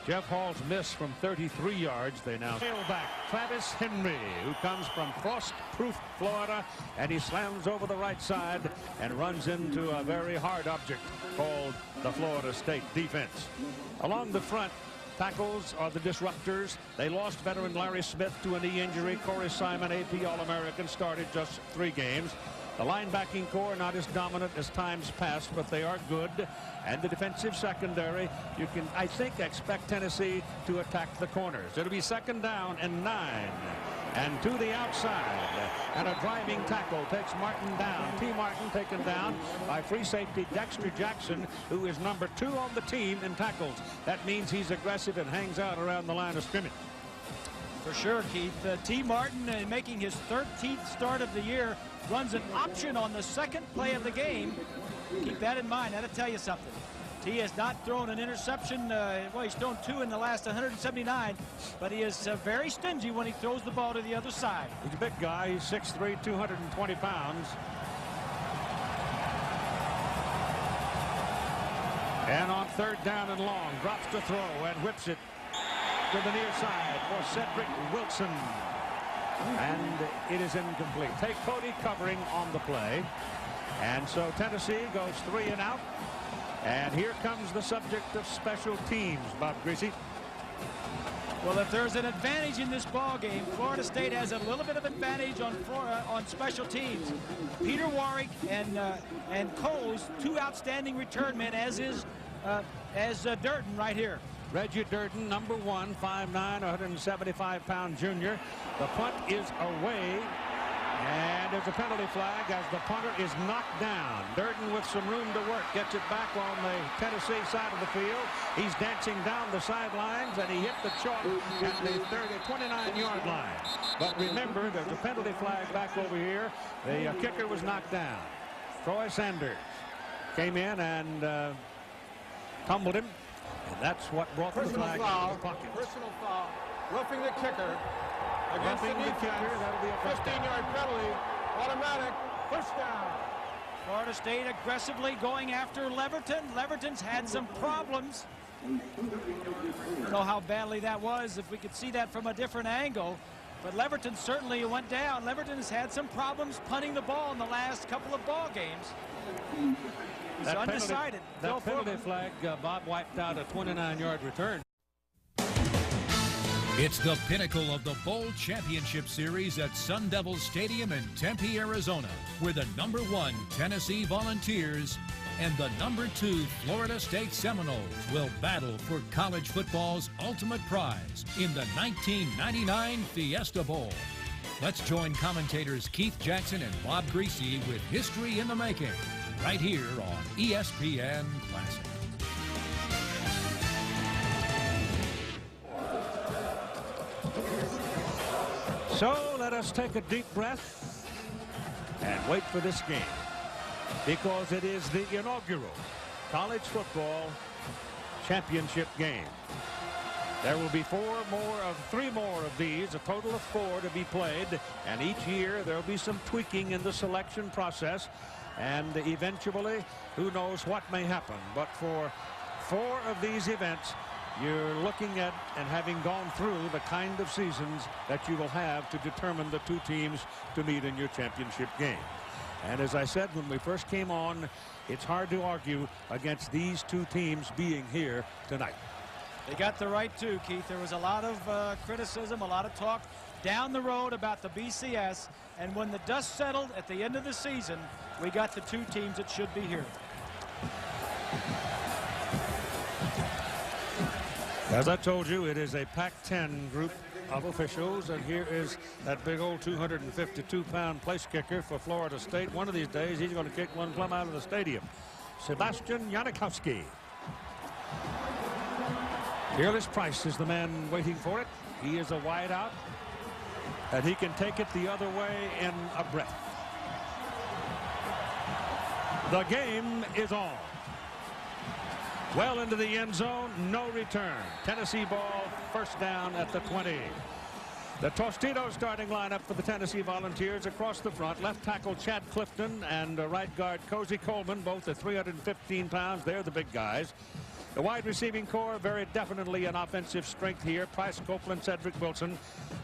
Jeff Hall's miss from 33 yards. They now tailback Travis Henry, who comes from frost-proof Florida, and he slams over the right side and runs into a very hard object called the Florida State defense. Along the front, tackles are the disruptors. They lost veteran Larry Smith to a knee injury. Corey Simon, AP All-American, started just 3 games. The linebacking core not as dominant as times past, but they are good. And the defensive secondary, you can, I think, expect Tennessee to attack the corners. It'll be second down and 9. And to the outside, and a driving tackle takes Martin down. T. Martin taken down by free safety Dexter Jackson, who is number 2 on the team in tackles. That means he's aggressive and hangs out around the line of scrimmage. For sure, Keith. T. Martin, making his 13th start of the year, runs an option on the second play of the game. Keep that in mind. That'll tell you something. T has not thrown an interception. Well, he's thrown 2 in the last 179, but he is very stingy when he throws the ball to the other side. He's a big guy. He's 6'3", 220 pounds. And on third down and long, drops to throw and whips it to the near side for Cedric Wilson. And it is incomplete. Take Cody covering on the play. And so Tennessee goes 3 and out. And here comes the subject of special teams, Bob Greasy. Well, if there's an advantage in this ball game, Florida State has a little bit of advantage on special teams. Peter Warwick and Coles, 2 outstanding return men, as is Durden right here. Reggie Durden, number 1, 5'9", 175-pound junior. The punt is away. And there's a penalty flag as the punter is knocked down. Durden with some room to work gets it back on the Tennessee side of the field. He's dancing down the sidelines, and he hit the chalk at the 29-yard line. But remember, there's a penalty flag back over here. The kicker was knocked down. Troy Sanders came in and tumbled him. And that's what brought the flag into the pocket. Personal foul. Roughing the kicker. Against Roughing the the kicker, that'll be a first down. 15-yard penalty. Automatic. First down. Florida State aggressively going after Leverton. Leverton's had some problems. I don't know how badly that was, if we could see that from a different angle. But Leverton certainly went down. Leverton has had some problems punting the ball in the last couple of ball games. He's undecided. That penalty flag, Bob, wiped out a 29-yard return. It's the pinnacle of the Bowl Championship Series at Sun Devil Stadium in Tempe, Arizona, where the #1 Tennessee Volunteers and the #2 Florida State Seminoles will battle for college football's ultimate prize in the 1999 Fiesta Bowl. Let's join commentators Keith Jackson and Bob Greasy with history in the making, right here on ESPN Classic. So let us take a deep breath and wait for this game, because it is the inaugural college football championship game. There will be three more of these, a total of 4 to be played, and each year there will be some tweaking in the selection process, and eventually who knows what may happen. But for 4 of these events, you're looking at and having gone through the kind of seasons that you will have to determine the 2 teams to meet in your championship game. And as I said when we first came on, it's hard to argue against these 2 teams being here tonight. They got the right to, Keith. There was a lot of criticism, a lot of talk down the road about the BCS, and when the dust settled at the end of the season, we got the 2 teams that should be here. As I told you, it is a Pac-10 group of officials, and here is that big old 252-pound place kicker for Florida State. One of these days, he's going to kick one plumb out of the stadium. Sebastian Janikowski. Peerless Price is the man waiting for it. He is a wide out, and he can take it the other way in a breath. The game is on. Well into the end zone, no return. Tennessee ball, first down at the 20. The Tostitos starting lineup for the Tennessee Volunteers across the front. Left tackle Chad Clifton and right guard Cozy Coleman, both at 315 pounds. They're the big guys. The wide receiving core, very definitely an offensive strength here. Price, Copeland, Cedric Wilson.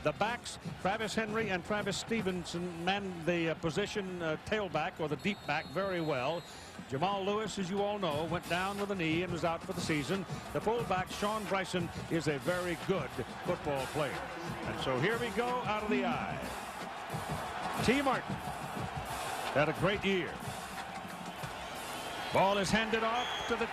The backs, Travis Henry and Travis Stevenson, man the position tailback or the deep back very well. Jamal Lewis, as you all know, went down with a knee and was out for the season. The fullback, Sean Bryson, is a very good football player. And so here we go out of the eye. T. Martin had a great year. Ball is handed off to the